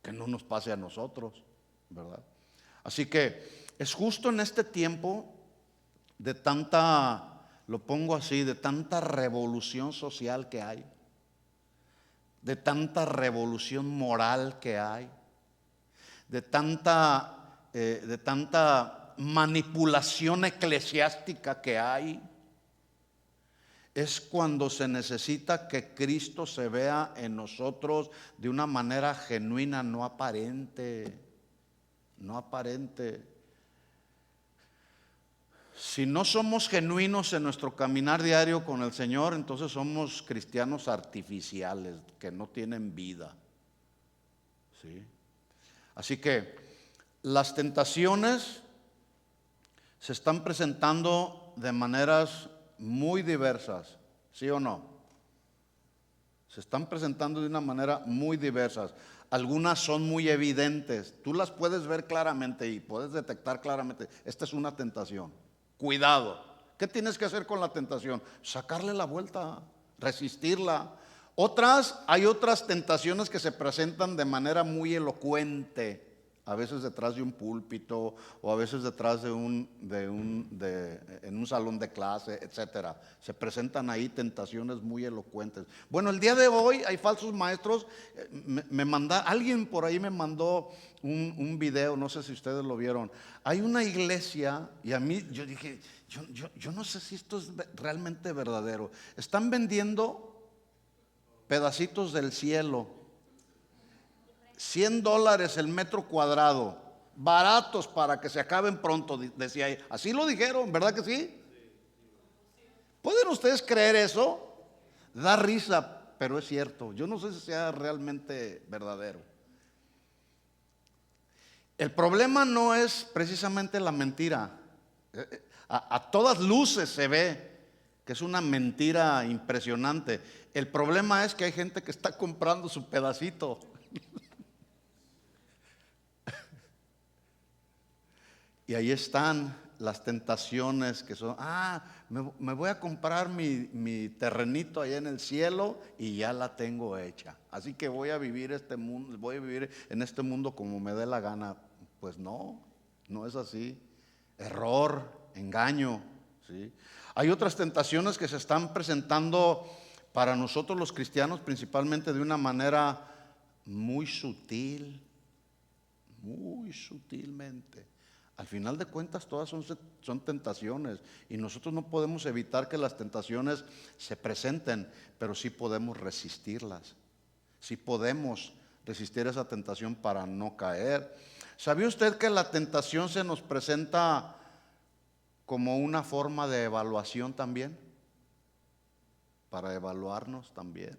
que no nos pase a nosotros, ¿verdad? Así que es justo en este tiempo de tanta, lo pongo así, de tanta revolución social que hay, de tanta revolución moral que hay, de tanta manipulación eclesiástica que hay, es cuando se necesita que Cristo se vea en nosotros de una manera genuina, no aparente, no aparente. Si no somos genuinos en nuestro caminar diario con el Señor, entonces somos cristianos artificiales que no tienen vida, ¿sí? Así que las tentaciones se están presentando de maneras muy diversas, ¿sí o no? Se están presentando de una manera muy diversas. Algunas son muy evidentes, tú las puedes ver claramente y puedes detectar claramente: esta es una tentación. Cuidado. ¿Qué tienes que hacer con la tentación? Sacarle la vuelta, resistirla. Hay otras tentaciones que se presentan de manera muy elocuente, a veces detrás de un púlpito, o a veces detrás en un salón de clase, etcétera. Se presentan ahí tentaciones muy elocuentes. Bueno, el día de hoy hay falsos maestros. Alguien por ahí me mandó un video, no sé si ustedes lo vieron. Hay una iglesia, y a mí yo dije, yo no sé si esto es realmente verdadero. Están vendiendo pedacitos del cielo, $100 el metro cuadrado, baratos para que se acaben pronto, decía ahí. Así lo dijeron, ¿verdad que sí? ¿Pueden ustedes creer eso? Da risa, pero es cierto. Yo no sé si sea realmente verdadero. El problema no es precisamente la mentira. A todas luces se ve que es una mentira impresionante. El problema es que hay gente que está comprando su pedacito. Y ahí están las tentaciones que son: me voy a comprar mi terrenito allá en el cielo y ya la tengo hecha. Así que voy a vivir en este mundo como me dé la gana. Pues no es así. Error, engaño, ¿sí? Hay otras tentaciones que se están presentando para nosotros los cristianos, principalmente de una manera muy sutil, muy sutilmente. Al final de cuentas todas son tentaciones, y nosotros no podemos evitar que las tentaciones se presenten, pero sí podemos resistirlas. Sí podemos resistir esa tentación para no caer. ¿Sabía usted que la tentación se nos presenta como una forma de evaluación también? Para evaluarnos también.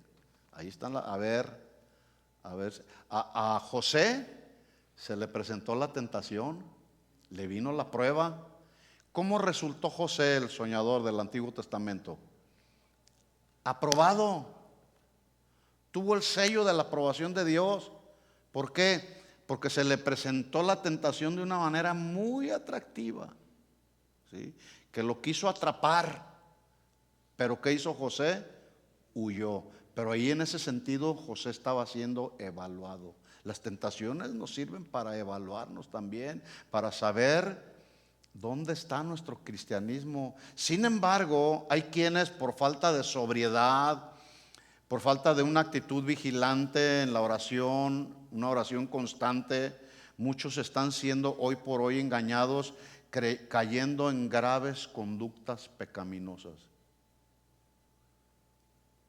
Ahí están, a José se le presentó la tentación, le vino la prueba. ¿Cómo resultó José, el soñador del Antiguo Testamento? Aprobado. Tuvo el sello de la aprobación de Dios. ¿Por qué? Porque se le presentó la tentación de una manera muy atractiva, ¿sí? Que lo quiso atrapar. Pero ¿qué hizo José? Huyó. Pero ahí en ese sentido José estaba siendo evaluado. Las tentaciones nos sirven para evaluarnos también, para saber dónde está nuestro cristianismo. Sin embargo, hay quienes por falta de sobriedad, por falta de una actitud vigilante en la oración, una oración constante, muchos están siendo hoy por hoy engañados, cayendo en graves conductas pecaminosas.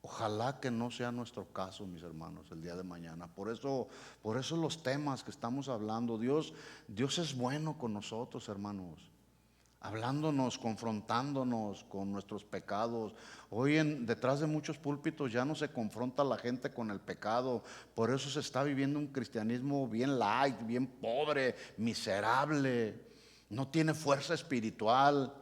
Ojalá que no sea nuestro caso, mis hermanos, el día de mañana. Por eso los temas que estamos hablando, Dios es bueno con nosotros, hermanos, hablándonos, confrontándonos con nuestros pecados. Hoy detrás de muchos púlpitos ya no se confronta la gente con el pecado. Por eso se está viviendo un cristianismo bien light, bien pobre, miserable. No tiene fuerza espiritual.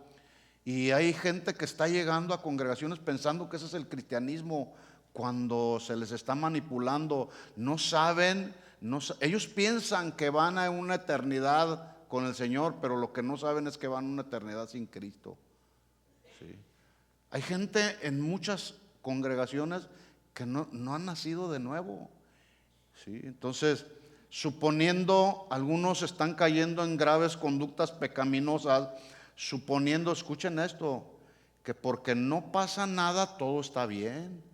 Y hay gente que está llegando a congregaciones pensando que ese es el cristianismo, cuando se les está manipulando. No saben, ellos piensan que van a una eternidad con el Señor, pero lo que no saben es que van a una eternidad sin Cristo. ¿Sí? Hay gente en muchas congregaciones que no han nacido de nuevo. ¿Sí? Entonces, suponiendo, algunos están cayendo en graves conductas pecaminosas, suponiendo, escuchen esto, que porque no pasa nada todo está bien.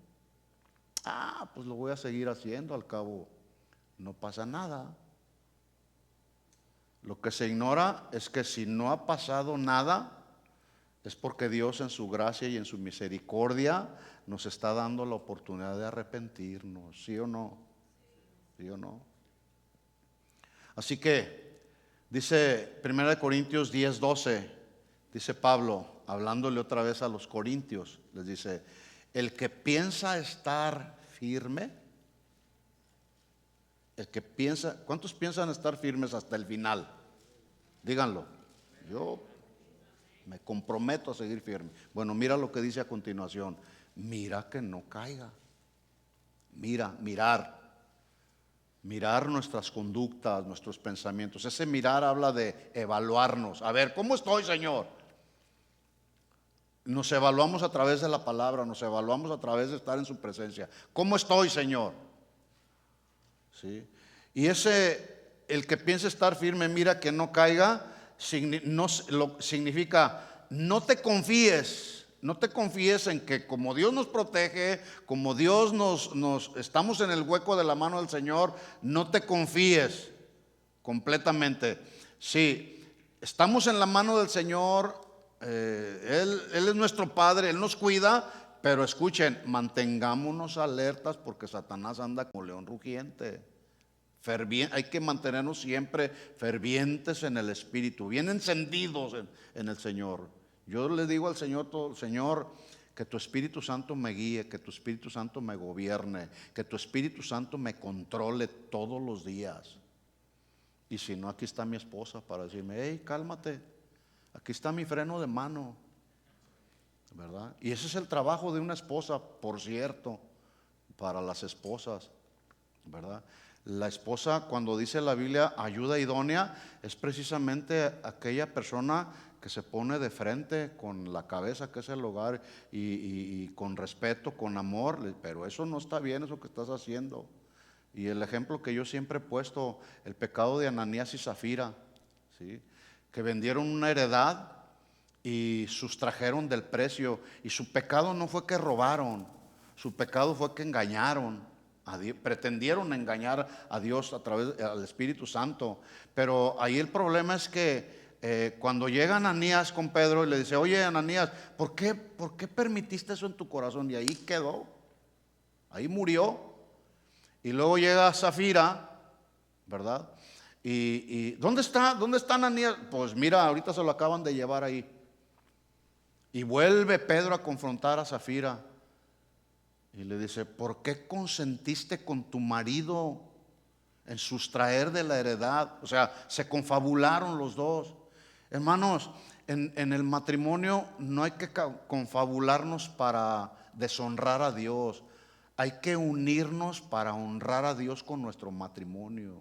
Pues lo voy a seguir haciendo, al cabo no pasa nada. Lo que se ignora es que si no ha pasado nada, es porque Dios en su gracia y en su misericordia nos está dando la oportunidad de arrepentirnos, ¿sí o no? ¿Sí o no? Así que dice 1 Corintios 10:12, dice Pablo, hablándole otra vez a los corintios, les dice: el que piensa estar firme, el que piensa, ¿cuántos piensan estar firmes hasta el final? Díganlo. Yo me comprometo a seguir firme. Bueno, mira lo que dice a continuación: mira que no caiga. Mirar nuestras conductas, nuestros pensamientos. Ese mirar habla de evaluarnos. A ver, ¿cómo estoy, Señor? Nos evaluamos a través de la palabra, nos evaluamos a través de estar en su presencia. ¿Cómo estoy, Señor? ¿Sí? Y el que piensa estar firme, mira que no caiga, significa no te confíes. No te confíes en que como Dios nos protege, como Dios nos estamos en el hueco de la mano del Señor, no te confíes completamente. Sí, estamos en la mano del Señor, Él es nuestro Padre, Él nos cuida, pero escuchen, mantengámonos alertas porque Satanás anda como león rugiente. Hay que mantenernos siempre fervientes en el Espíritu, bien encendidos en el Señor. Yo le digo al Señor, Señor, que tu Espíritu Santo me guíe, que tu Espíritu Santo me gobierne, que tu Espíritu Santo me controle todos los días. Y si no, aquí está mi esposa para decirme: hey, cálmate, aquí está mi freno de mano, ¿verdad? Y ese es el trabajo de una esposa, por cierto, para las esposas, ¿verdad? La esposa, cuando dice la Biblia ayuda idónea, es precisamente aquella persona que se pone de frente con la cabeza, que es el hogar, y con respeto, con amor. Pero eso no está bien, eso que estás haciendo. Y el ejemplo que yo siempre he puesto, el pecado de Ananías y Zafira, ¿sí? Que vendieron una heredad y sustrajeron del precio, y su pecado no fue que robaron, su pecado fue que engañaron a Dios, pretendieron engañar a Dios a través del Espíritu Santo. Pero ahí el problema es que cuando llega Ananías con Pedro y le dice: oye, Ananías, ¿por qué permitiste eso en tu corazón? Y ahí quedó, ahí murió. Y luego llega Zafira, ¿verdad? Y ¿dónde está Ananías? Pues mira, ahorita se lo acaban de llevar ahí. Y vuelve Pedro a confrontar a Zafira y le dice: ¿por qué consentiste con tu marido en sustraer de la heredad? O sea, se confabularon los dos. Hermanos, en el matrimonio no hay que confabularnos para deshonrar a Dios. Hay que unirnos para honrar a Dios con nuestro matrimonio.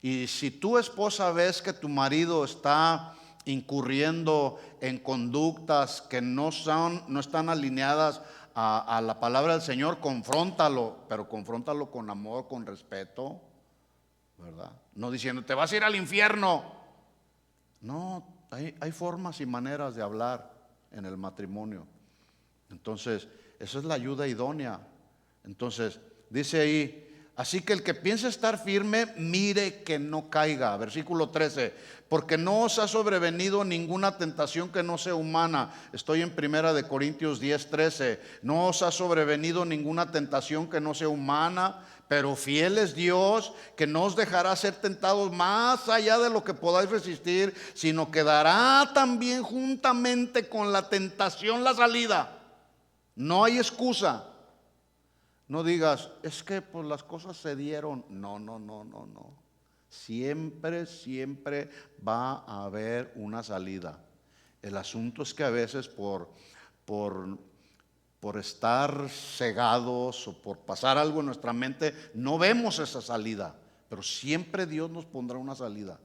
Y si tu esposa ves que tu marido está incurriendo en conductas que no están alineadas a la palabra del Señor, confróntalo, pero confróntalo con amor, con respeto, ¿verdad? No diciendo, te vas a ir al infierno. No, hay formas y maneras de hablar en el matrimonio. Entonces, esa es la ayuda idónea. Entonces, dice ahí, así que el que piense estar firme, mire que no caiga. Versículo 13, porque no os ha sobrevenido ninguna tentación que no sea humana. Estoy en 1 Corintios 10:13. No os ha sobrevenido ninguna tentación que no sea humana, pero fiel es Dios, que no os dejará ser tentados más allá de lo que podáis resistir, sino que dará también juntamente con la tentación la salida. No hay excusa. No digas, es que pues las cosas se dieron. No. Siempre va a haber una salida. El asunto es que a veces por estar cegados o por pasar algo en nuestra mente, no vemos esa salida. Pero siempre Dios nos pondrá una salida.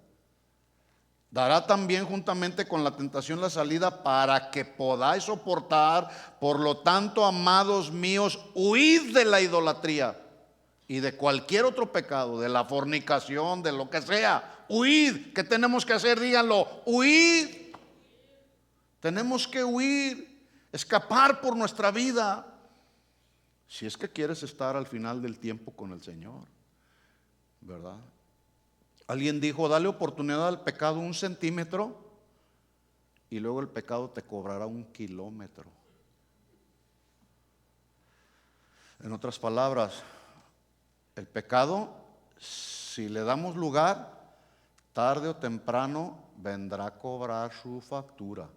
Dará también juntamente con la tentación la salida para que podáis soportar. Por lo tanto, amados míos, huid de la idolatría y de cualquier otro pecado, de la fornicación, de lo que sea. Huid. ¿Qué tenemos que hacer? Díganlo, huid. Tenemos que huir, escapar por nuestra vida, si es que quieres estar al final del tiempo con el Señor, ¿verdad? Alguien dijo, dale oportunidad al pecado 1 centímetro y luego el pecado te cobrará 1 kilómetro. En otras palabras, el pecado, si le damos lugar, tarde o temprano vendrá a cobrar su factura.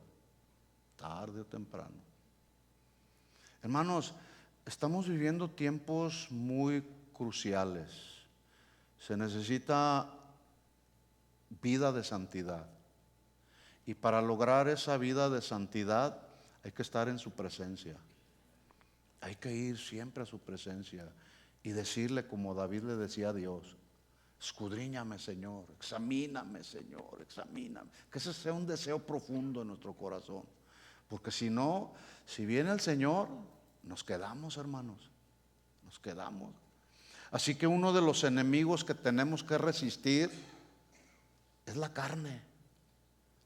Tarde o temprano. Hermanos, estamos viviendo tiempos muy cruciales. Se necesita vida de santidad. Y para lograr esa vida de santidad hay que estar en su presencia. Hay que ir siempre a su presencia y decirle como David le decía a Dios, escudriñame, Señor, examíname, Señor, examíname. Que ese sea un deseo profundo en nuestro corazón. Porque si no, si viene el Señor, nos quedamos, hermanos, nos quedamos. Así que uno de los enemigos que tenemos que resistir es la carne,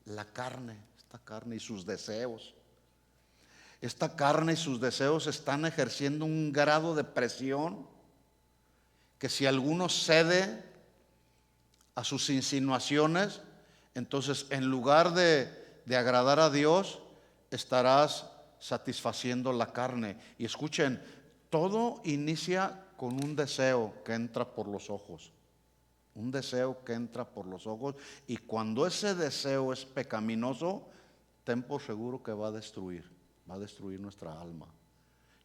esta carne y sus deseos. Esta carne y sus deseos están ejerciendo un grado de presión que si alguno cede a sus insinuaciones, entonces en lugar de agradar a Dios, estarás satisfaciendo la carne. Y escuchen, todo inicia con un deseo que entra por los ojos. Un deseo que entra por los ojos, y cuando ese deseo es pecaminoso, ten por seguro que va a destruir nuestra alma.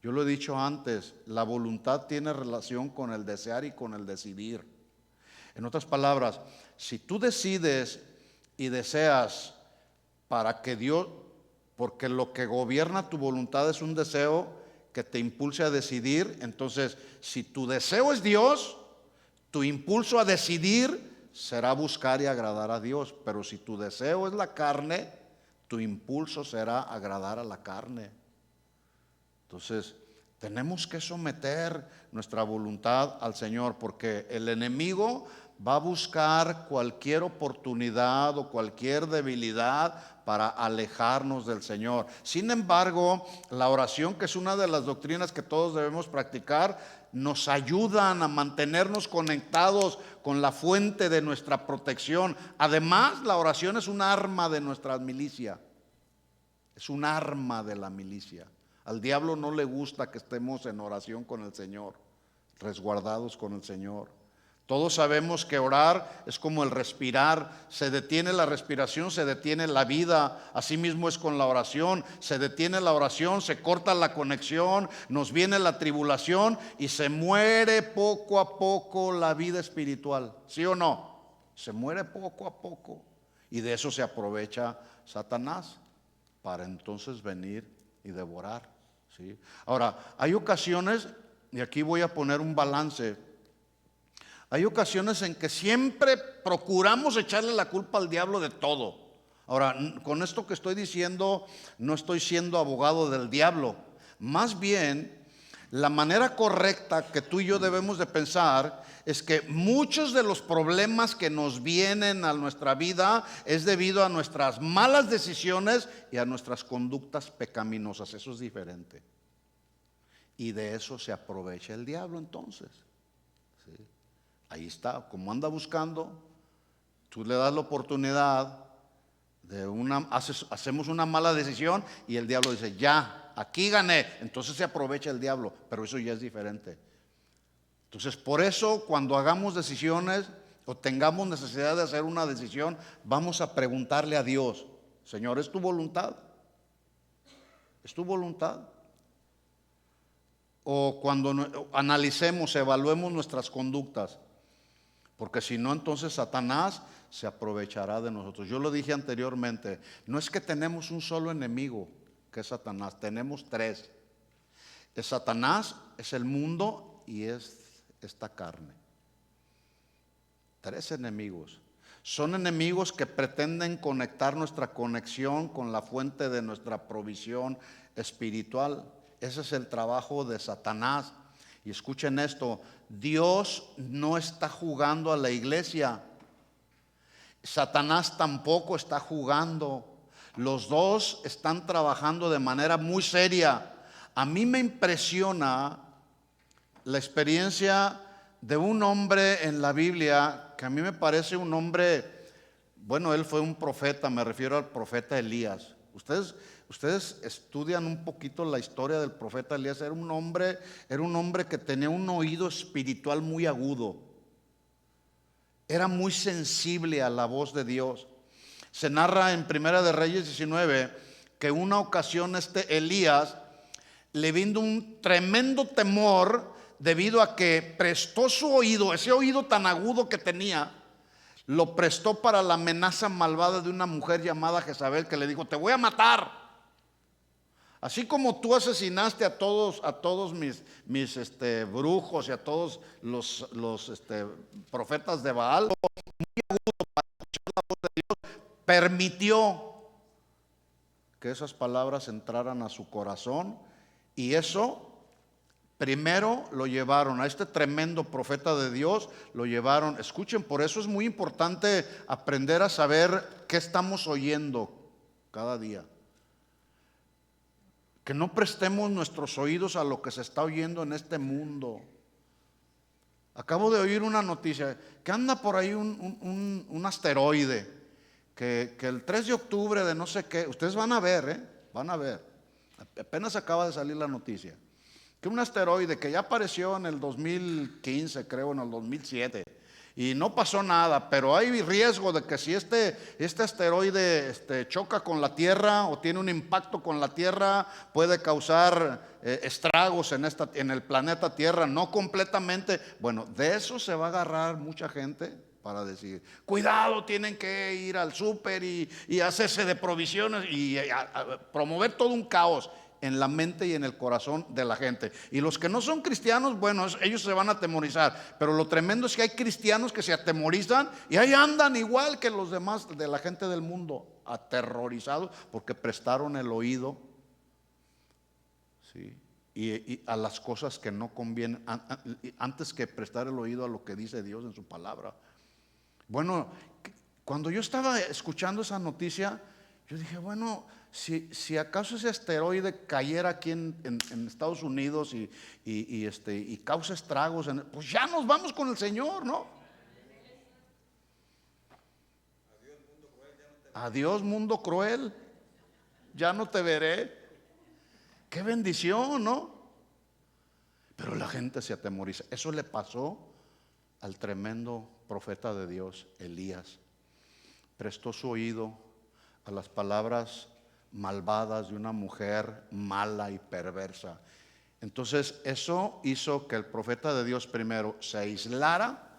Yo lo he dicho antes, la voluntad tiene relación con el desear y con el decidir. En otras palabras, si tú decides y deseas para que Dios, porque lo que gobierna tu voluntad es un deseo que te impulse a decidir, entonces si tu deseo es Dios, tu impulso a decidir será buscar y agradar a Dios. Pero si tu deseo es la carne, tu impulso será agradar a la carne. Entonces, tenemos que someter nuestra voluntad al Señor, porque el enemigo va a buscar cualquier oportunidad o cualquier debilidad para alejarnos del Señor. Sin embargo, la oración, que es una de las doctrinas que todos debemos practicar, nos ayudan a mantenernos conectados con la fuente de nuestra protección. Además, la oración es un arma de nuestra milicia. Es un arma de la milicia. Al diablo no le gusta que estemos en oración con el Señor, resguardados con el Señor. Todos sabemos que orar es como el respirar. Se detiene la respiración, se detiene la vida. Así mismo es con la oración. Se detiene la oración, se corta la conexión, nos viene la tribulación y se muere poco a poco la vida espiritual. ¿Sí o no? Se muere poco a poco. Y de eso se aprovecha Satanás para entonces venir y devorar. ¿Sí? Ahora, hay ocasiones, y aquí voy a poner un balance. Hay ocasiones en que siempre procuramos echarle la culpa al diablo de todo. Ahora, con esto que estoy diciendo, no estoy siendo abogado del diablo. Más bien, la manera correcta que tú y yo debemos de pensar es que muchos de los problemas que nos vienen a nuestra vida es debido a nuestras malas decisiones y a nuestras conductas pecaminosas. Eso es diferente. Y de eso se aprovecha el diablo entonces. ¿Sí? Ahí está, como anda buscando, tú le das la oportunidad de hacemos una mala decisión y el diablo dice, ya, aquí gané. Entonces se aprovecha el diablo, pero eso ya es diferente. Entonces, por eso cuando hagamos decisiones o tengamos necesidad de hacer una decisión, vamos a preguntarle a Dios, Señor, ¿es tu voluntad? ¿Es tu voluntad? O cuando analicemos, evaluemos nuestras conductas, porque si no, entonces Satanás se aprovechará de nosotros. Yo lo dije anteriormente, no es que tenemos un solo enemigo, que es Satanás, tenemos tres. Es Satanás, es el mundo y es esta carne. Tres enemigos. Son enemigos que pretenden conectar nuestra conexión con la fuente de nuestra provisión espiritual. Ese es el trabajo de Satanás. Y escuchen esto, Dios no está jugando a la iglesia. Satanás tampoco está jugando. Los dos están trabajando de manera muy seria. A mí me impresiona la experiencia de un hombre en la Biblia que a mí me parece un hombre, bueno, él fue un profeta, me refiero al profeta Elías. Ustedes estudian un poquito la historia del profeta Elías. Era un hombre que tenía un oído espiritual muy agudo. Era muy sensible a la voz de Dios. Se narra en Primera de Reyes 19 que una ocasión Elías le vino un tremendo temor debido a que prestó su oído, ese oído tan agudo que tenía, lo prestó para la amenaza malvada de una mujer llamada Jezabel, que le dijo, te voy a matar. Así como tú asesinaste a todos mis brujos y a todos los profetas de Baal, permitió que esas palabras entraran a su corazón, y eso primero lo llevaron a este tremendo profeta de Dios, lo llevaron. Escuchen, por eso es muy importante aprender a saber qué estamos oyendo cada día. Que no prestemos nuestros oídos a lo que se está oyendo en este mundo. Acabo de oír una noticia que anda por ahí un asteroide que el 3 de octubre de no sé qué, ustedes van a ver, van a ver, apenas acaba de salir la noticia, que un asteroide que ya apareció en el 2015, creo, en el 2007, y no pasó nada, pero hay riesgo de que si este asteroide choca con la Tierra o tiene un impacto con la Tierra, puede causar estragos en el planeta Tierra, no completamente. Bueno, de eso se va a agarrar mucha gente para decir, cuidado, tienen que ir al súper y hacerse de provisiones y a promover todo un caos en la mente y en el corazón de la gente. Y los que no son cristianos, bueno, ellos se van a atemorizar, pero lo tremendo es que hay cristianos que se atemorizan y ahí andan igual que los demás de la gente del mundo, aterrorizados porque prestaron el oído, ¿sí? Y a las cosas que no convienen, antes que prestar el oído a lo que dice Dios en su palabra. Bueno, cuando yo estaba escuchando esa noticia, yo dije, bueno, si acaso ese asteroide cayera aquí en Estados Unidos y causa estragos, pues ya nos vamos con el Señor, ¿no? Adiós, mundo cruel, ya no te veré. Qué bendición, ¿no? Pero la gente se atemoriza. Eso le pasó al tremendo profeta de Dios, Elías. Prestó su oído a las palabras malvadas de una mujer mala y perversa. Entonces eso hizo que el profeta de Dios primero se aislara,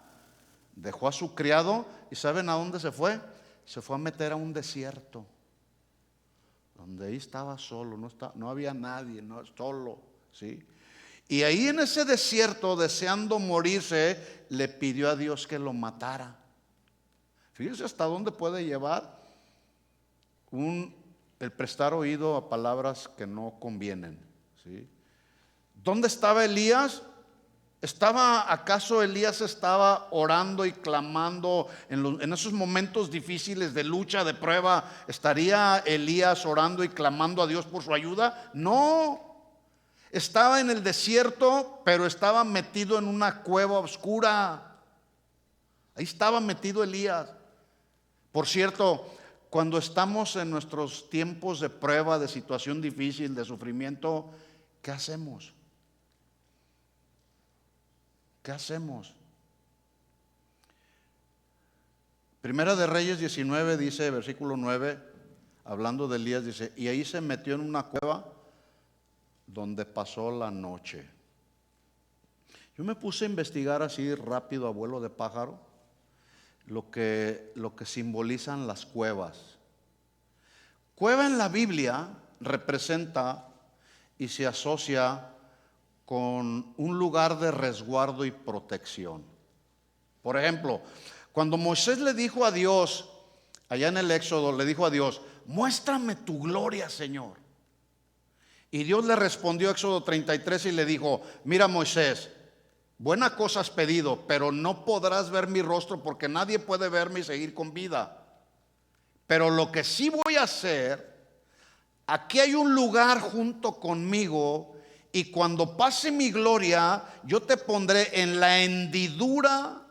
dejó a su criado y ¿saben a dónde se fue? Se fue a meter a un desierto, donde ahí estaba solo, no había nadie, no, solo, ¿sí? Y ahí en ese desierto, deseando morirse, le pidió a Dios que lo matara. Fíjense hasta dónde puede llevar el prestar oído a palabras que no convienen, ¿sí? ¿Dónde estaba Elías? ¿Acaso Elías estaba orando y clamando en esos momentos difíciles de lucha, de prueba? ¿Estaría Elías orando y clamando a Dios por su ayuda? No. Estaba en el desierto, pero estaba metido en una cueva oscura. Ahí estaba metido Elías. Por cierto, cuando estamos en nuestros tiempos de prueba, de situación difícil, de sufrimiento, ¿qué hacemos? ¿Qué hacemos? Primera de Reyes 19 dice, versículo 9, hablando de Elías, dice: y ahí se metió en una cueva donde pasó la noche. Yo me puse a investigar así rápido, a vuelo de pájaro, lo que simbolizan las cuevas. Cueva en la Biblia representa y se asocia con un lugar de resguardo y protección. Por ejemplo, cuando Moisés le dijo a Dios, allá en el Éxodo, le dijo a Dios: muéstrame tu gloria, Señor. Y Dios le respondió, Éxodo 33, y le dijo: mira, Moisés, buena cosa has pedido, pero no podrás ver mi rostro porque nadie puede verme y seguir con vida. Pero lo que sí voy a hacer, aquí hay un lugar junto conmigo, y cuando pase mi gloria, yo te pondré en la hendidura,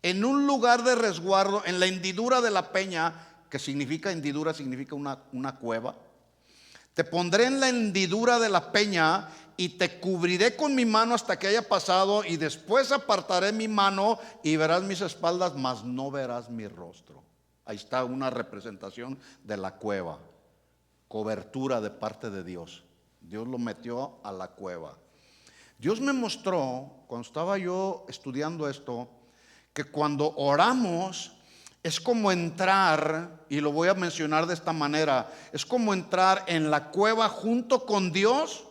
en un lugar de resguardo, en la hendidura de la peña, que significa hendidura, significa una cueva. Te pondré en la hendidura de la peña y te cubriré con mi mano hasta que haya pasado, y después apartaré mi mano y verás mis espaldas, mas no verás mi rostro. Ahí está una representación de la cueva, cobertura de parte de Dios. Dios lo metió a la cueva. Dios me mostró, cuando estaba yo estudiando esto, que cuando oramos es como entrar, y lo voy a mencionar de esta manera, es como entrar en la cueva junto con Dios,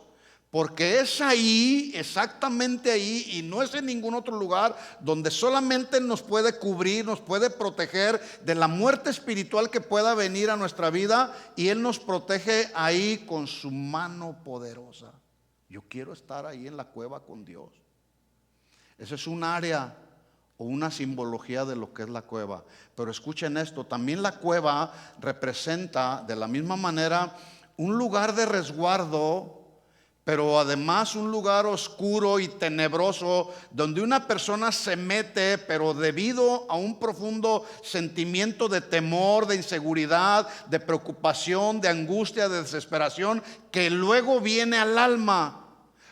porque es ahí, exactamente ahí, y no es en ningún otro lugar, donde solamente nos puede cubrir, nos puede proteger de la muerte espiritual que pueda venir a nuestra vida, y Él nos protege ahí con su mano poderosa. Yo quiero estar ahí en la cueva con Dios. Ese es un área o una simbología de lo que es la cueva. Pero escuchen esto, también la cueva representa de la misma manera un lugar de resguardo, pero además un lugar oscuro y tenebroso donde una persona se mete, pero debido a un profundo sentimiento de temor, de inseguridad, de preocupación, de angustia, de desesperación, que luego viene al alma.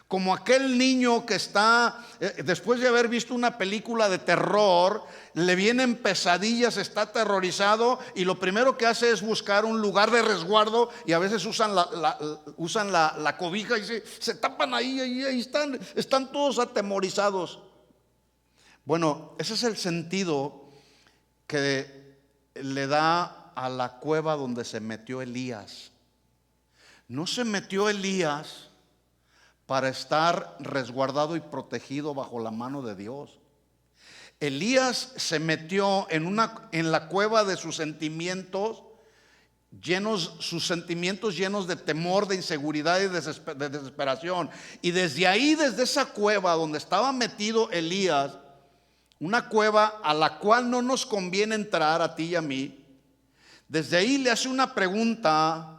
Como aquel niño que está, después de haber visto una película de terror, le vienen pesadillas, está aterrorizado, y lo primero que hace es buscar un lugar de resguardo, y a veces usan la cobija y se tapan ahí están todos atemorizados. Bueno, ese es el sentido que le da a la cueva donde se metió Elías. No se metió Elías para estar resguardado y protegido bajo la mano de Dios. Elías se metió en la cueva de sus sentimientos llenos de temor, de inseguridad y de desesperación. Y desde ahí, desde esa cueva donde estaba metido Elías, una cueva a la cual no nos conviene entrar a ti y a mí, desde ahí le hace una pregunta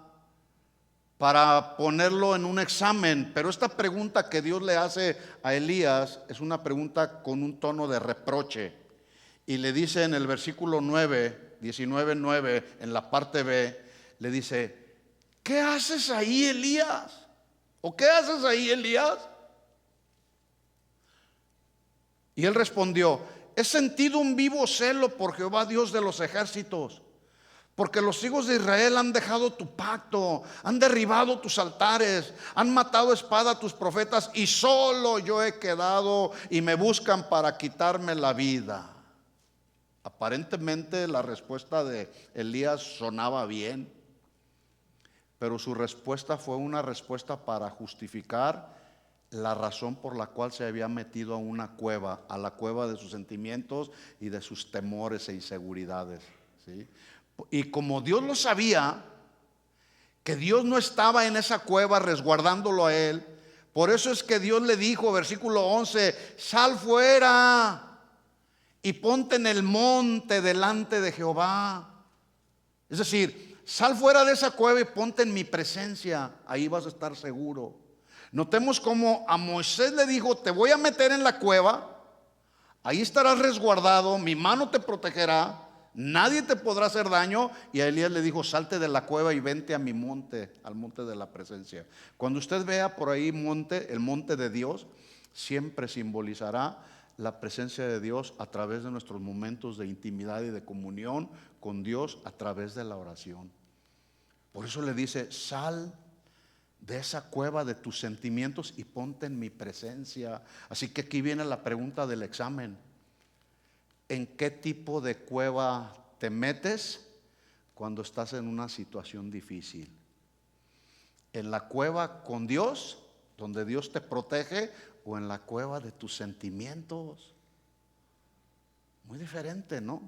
para ponerlo en un examen. Pero esta pregunta que Dios le hace a Elías es una pregunta con un tono de reproche, y le dice en el versículo 9, 19:9, en la parte B, le dice: ¿qué haces ahí, Elías? ¿O qué haces ahí, Elías? Y él respondió: he sentido un vivo celo por Jehová, Dios de los ejércitos, porque los hijos de Israel han dejado tu pacto, han derribado tus altares, han matado a espada a tus profetas, y solo yo he quedado, y me buscan para quitarme la vida. Aparentemente la respuesta de Elías sonaba bien, pero su respuesta fue una respuesta para justificar la razón por la cual se había metido a una cueva, a la cueva de sus sentimientos y de sus temores e inseguridades, ¿sí? Y como Dios lo sabía, que Dios no estaba en esa cueva resguardándolo a él, por eso es que Dios le dijo, versículo 11, sal fuera y ponte en el monte delante de Jehová. Es decir, sal fuera de esa cueva y ponte en mi presencia, ahí vas a estar seguro. Notemos cómo a Moisés le dijo, te voy a meter en la cueva, ahí estarás resguardado, mi mano te protegerá, nadie te podrá hacer daño. Y a Elías le dijo, salte de la cueva y vente a mi monte, al monte de la presencia. Cuando usted vea por ahí monte, el monte de Dios, siempre simbolizará la presencia de Dios a través de nuestros momentos de intimidad y de comunión con Dios a través de la oración. Por eso le dice, sal de esa cueva de tus sentimientos y ponte en mi presencia. Así que aquí viene la pregunta del examen. ¿En qué tipo de cueva te metes cuando estás en una situación difícil? ¿En la cueva con Dios, donde Dios te protege, o en la cueva de tus sentimientos? Muy diferente, ¿no?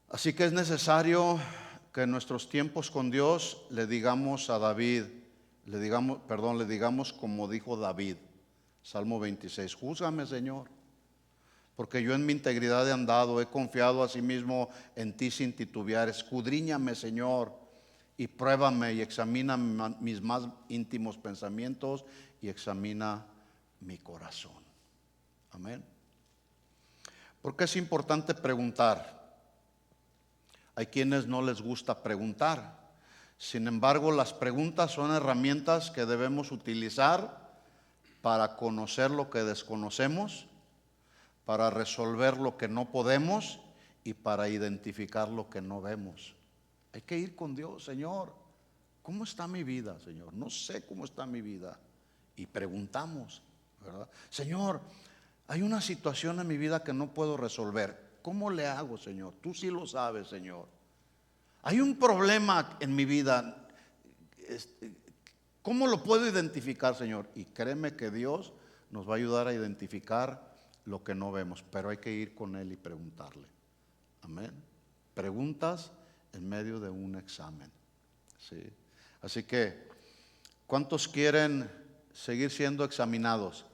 Así que es necesario que en nuestros tiempos con Dios le digamos a David, le digamos como dijo David, Salmo 26, júzgame, Señor, porque yo en mi integridad he andado, he confiado asimismo en ti sin titubear. Escudriñame, Señor, y pruébame y examina mis más íntimos pensamientos y examina mi corazón. Amén. Porque es importante preguntar. Hay quienes no les gusta preguntar. Sin embargo, las preguntas son herramientas que debemos utilizar para conocer lo que desconocemos, para resolver lo que no podemos y para identificar lo que no vemos. Hay que ir con Dios. Señor, ¿cómo está mi vida, Señor? No sé cómo está mi vida. Y preguntamos, ¿verdad? Señor, hay una situación en mi vida que no puedo resolver. ¿Cómo le hago, Señor? Tú sí lo sabes, Señor. Hay un problema en mi vida. ¿Cómo lo puedo identificar, Señor? Y créeme que Dios nos va a ayudar a identificar lo que no vemos, pero hay que ir con Él y preguntarle. Amén. Preguntas en medio de un examen. ¿Sí? Así que, ¿cuántos quieren seguir siendo examinados?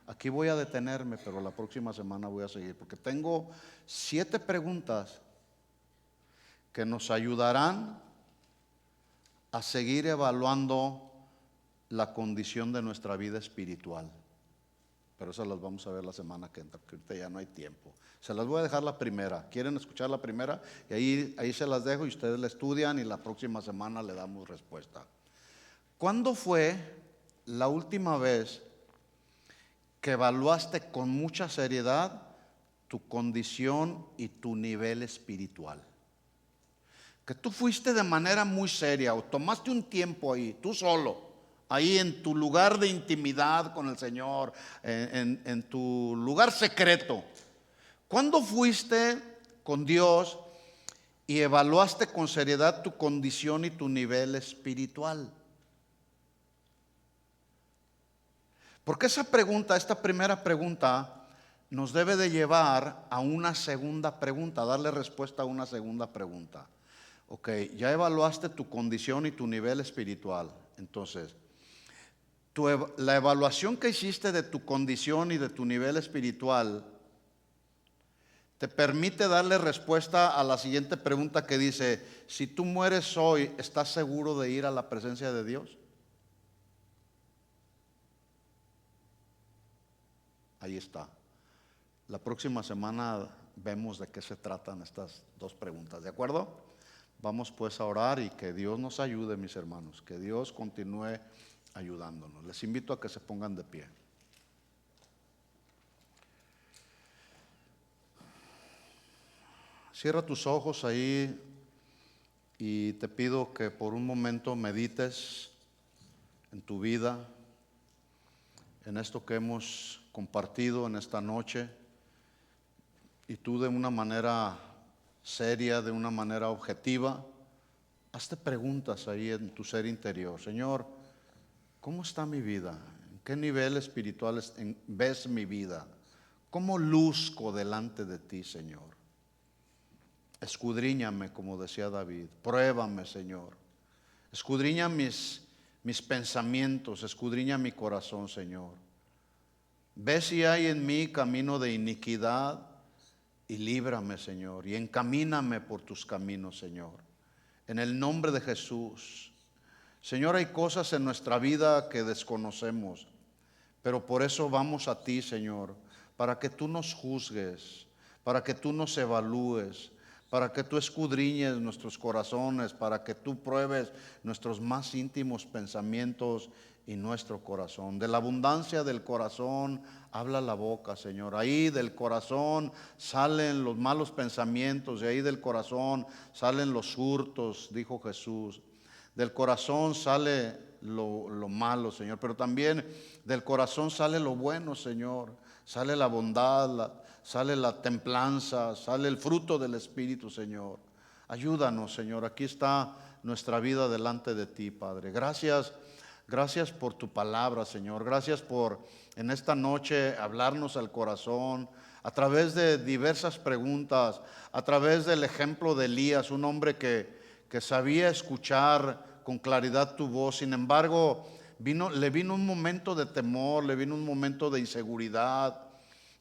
Aquí voy a detenerme, pero la próxima semana voy a seguir, porque tengo 7 preguntas que nos ayudarán a seguir evaluando la condición de nuestra vida espiritual. Pero esas las vamos a ver la semana que entra, porque ahorita ya no hay tiempo. Se las voy a dejar la primera. ¿Quieren escuchar la primera? Y ahí se las dejo y ustedes la estudian y la próxima semana le damos respuesta. ¿Cuándo fue la última vez que evaluaste con mucha seriedad tu condición y tu nivel espiritual? Que tú fuiste de manera muy seria o tomaste un tiempo ahí, tú solo, ahí en tu lugar de intimidad con el Señor, en tu lugar secreto. ¿Cuándo fuiste con Dios y evaluaste con seriedad tu condición y tu nivel espiritual? Porque esa pregunta, esta primera pregunta, nos debe de llevar a una segunda pregunta, a darle respuesta a una segunda pregunta. Ok, ya evaluaste tu condición y tu nivel espiritual. Entonces, la evaluación que hiciste de tu condición y de tu nivel espiritual te permite darle respuesta a la siguiente pregunta que dice, si tú mueres hoy, ¿estás seguro de ir a la presencia de Dios? Ahí está. La próxima semana vemos de qué se tratan estas 2 preguntas, ¿de acuerdo? Vamos pues a orar y que Dios nos ayude, mis hermanos, que Dios continúe ayudándonos. Les invito a que se pongan de pie. Cierra tus ojos ahí y te pido que por un momento medites en tu vida, en esto que hemos compartido en esta noche, y tú de una manera seria, de una manera objetiva, hazte preguntas ahí en tu ser interior. Señor, ¿cómo está mi vida? ¿En qué nivel espiritual ves mi vida? ¿Cómo luzco delante de ti, Señor? Escudriñame, como decía David. Pruébame, Señor. Escudriña mis pensamientos, escudriña mi corazón, Señor. Ve si hay en mí camino de iniquidad y líbrame, Señor, y encamíname por tus caminos, Señor. En el nombre de Jesús. Señor, hay cosas en nuestra vida que desconocemos, pero por eso vamos a ti, Señor, para que tú nos juzgues, para que tú nos evalúes, para que tú escudriñes nuestros corazones, para que tú pruebes nuestros más íntimos pensamientos y nuestro corazón. De la abundancia del corazón habla la boca, Señor. Ahí del corazón salen los malos pensamientos, de ahí del corazón salen los hurtos, dijo Jesús. Del corazón sale lo malo, Señor, pero también del corazón sale lo bueno, Señor. Sale la bondad, sale la templanza, sale el fruto del Espíritu, Señor. Ayúdanos, Señor. Aquí está nuestra vida delante de ti, Padre. Gracias por tu palabra, Señor. Gracias por en esta noche hablarnos al corazón a través de diversas preguntas, a través del ejemplo de Elías, un hombre que sabía escuchar con claridad tu voz. Sin embargo, le vino un momento de temor, le vino un momento de inseguridad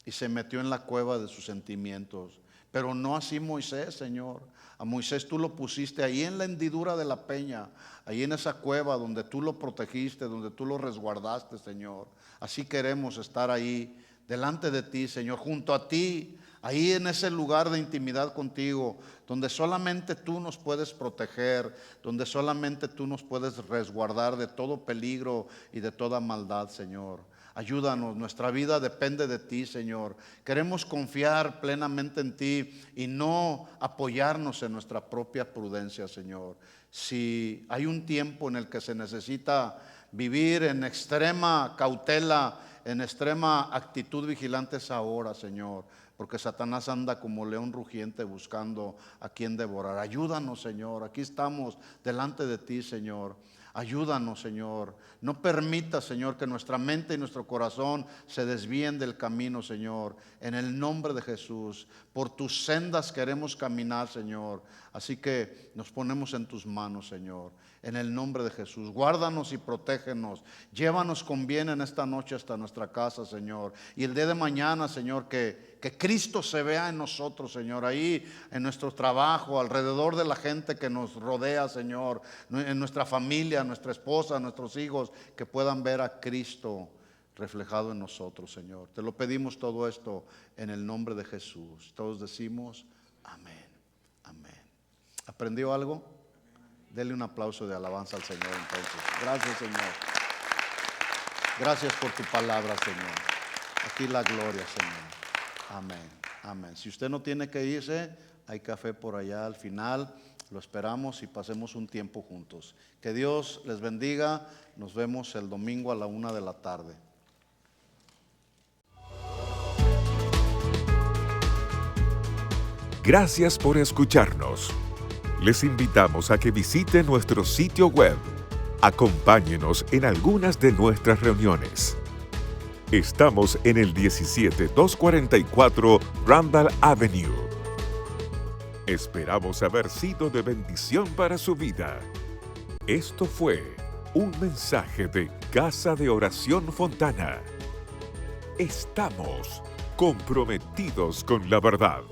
y se metió en la cueva de sus sentimientos. Pero no así Moisés, Señor. A Moisés tú lo pusiste ahí en la hendidura de la peña, ahí en esa cueva donde tú lo protegiste, donde tú lo resguardaste, Señor. Así queremos estar ahí delante de ti, Señor, junto a ti, ahí en ese lugar de intimidad contigo, donde solamente tú nos puedes proteger, donde solamente tú nos puedes resguardar de todo peligro y de toda maldad, Señor. Ayúdanos, nuestra vida depende de ti, Señor. Queremos confiar plenamente en ti y no apoyarnos en nuestra propia prudencia, Señor. Si hay un tiempo en el que se necesita vivir en extrema cautela, en extrema actitud vigilante, es ahora, Señor, porque Satanás anda como león rugiente buscando a quien devorar. Ayúdanos, Señor. Aquí estamos delante de ti, Señor. Ayúdanos, Señor. No permita, Señor, que nuestra mente y nuestro corazón se desvíen del camino, Señor. En el nombre de Jesús, por tus sendas queremos caminar, Señor. Así que nos ponemos en tus manos, Señor. En el nombre de Jesús, guárdanos y protégenos. Llévanos con bien en esta noche hasta nuestra casa, Señor. Y el día de mañana, Señor, que Cristo se vea en nosotros, Señor. Ahí en nuestro trabajo, alrededor de la gente que nos rodea, Señor. En nuestra familia, nuestra esposa, nuestros hijos, que puedan ver a Cristo reflejado en nosotros, Señor. Te lo pedimos todo esto en el nombre de Jesús. Todos decimos amén, amén. ¿Aprendió algo? Dele un aplauso de alabanza al Señor entonces. Gracias, Señor. Gracias por tu palabra, Señor. Aquí la gloria, Señor. Amén, amén. Si usted no tiene que irse, hay café por allá al final. Lo esperamos y pasemos un tiempo juntos. Que Dios les bendiga. Nos vemos el domingo a la 1 de la tarde. Gracias por escucharnos. Les invitamos a que visiten nuestro sitio web. Acompáñenos en algunas de nuestras reuniones. Estamos en el 17244 Randall Avenue. Esperamos haber sido de bendición para su vida. Esto fue un mensaje de Casa de Oración Fontana. Estamos comprometidos con la verdad.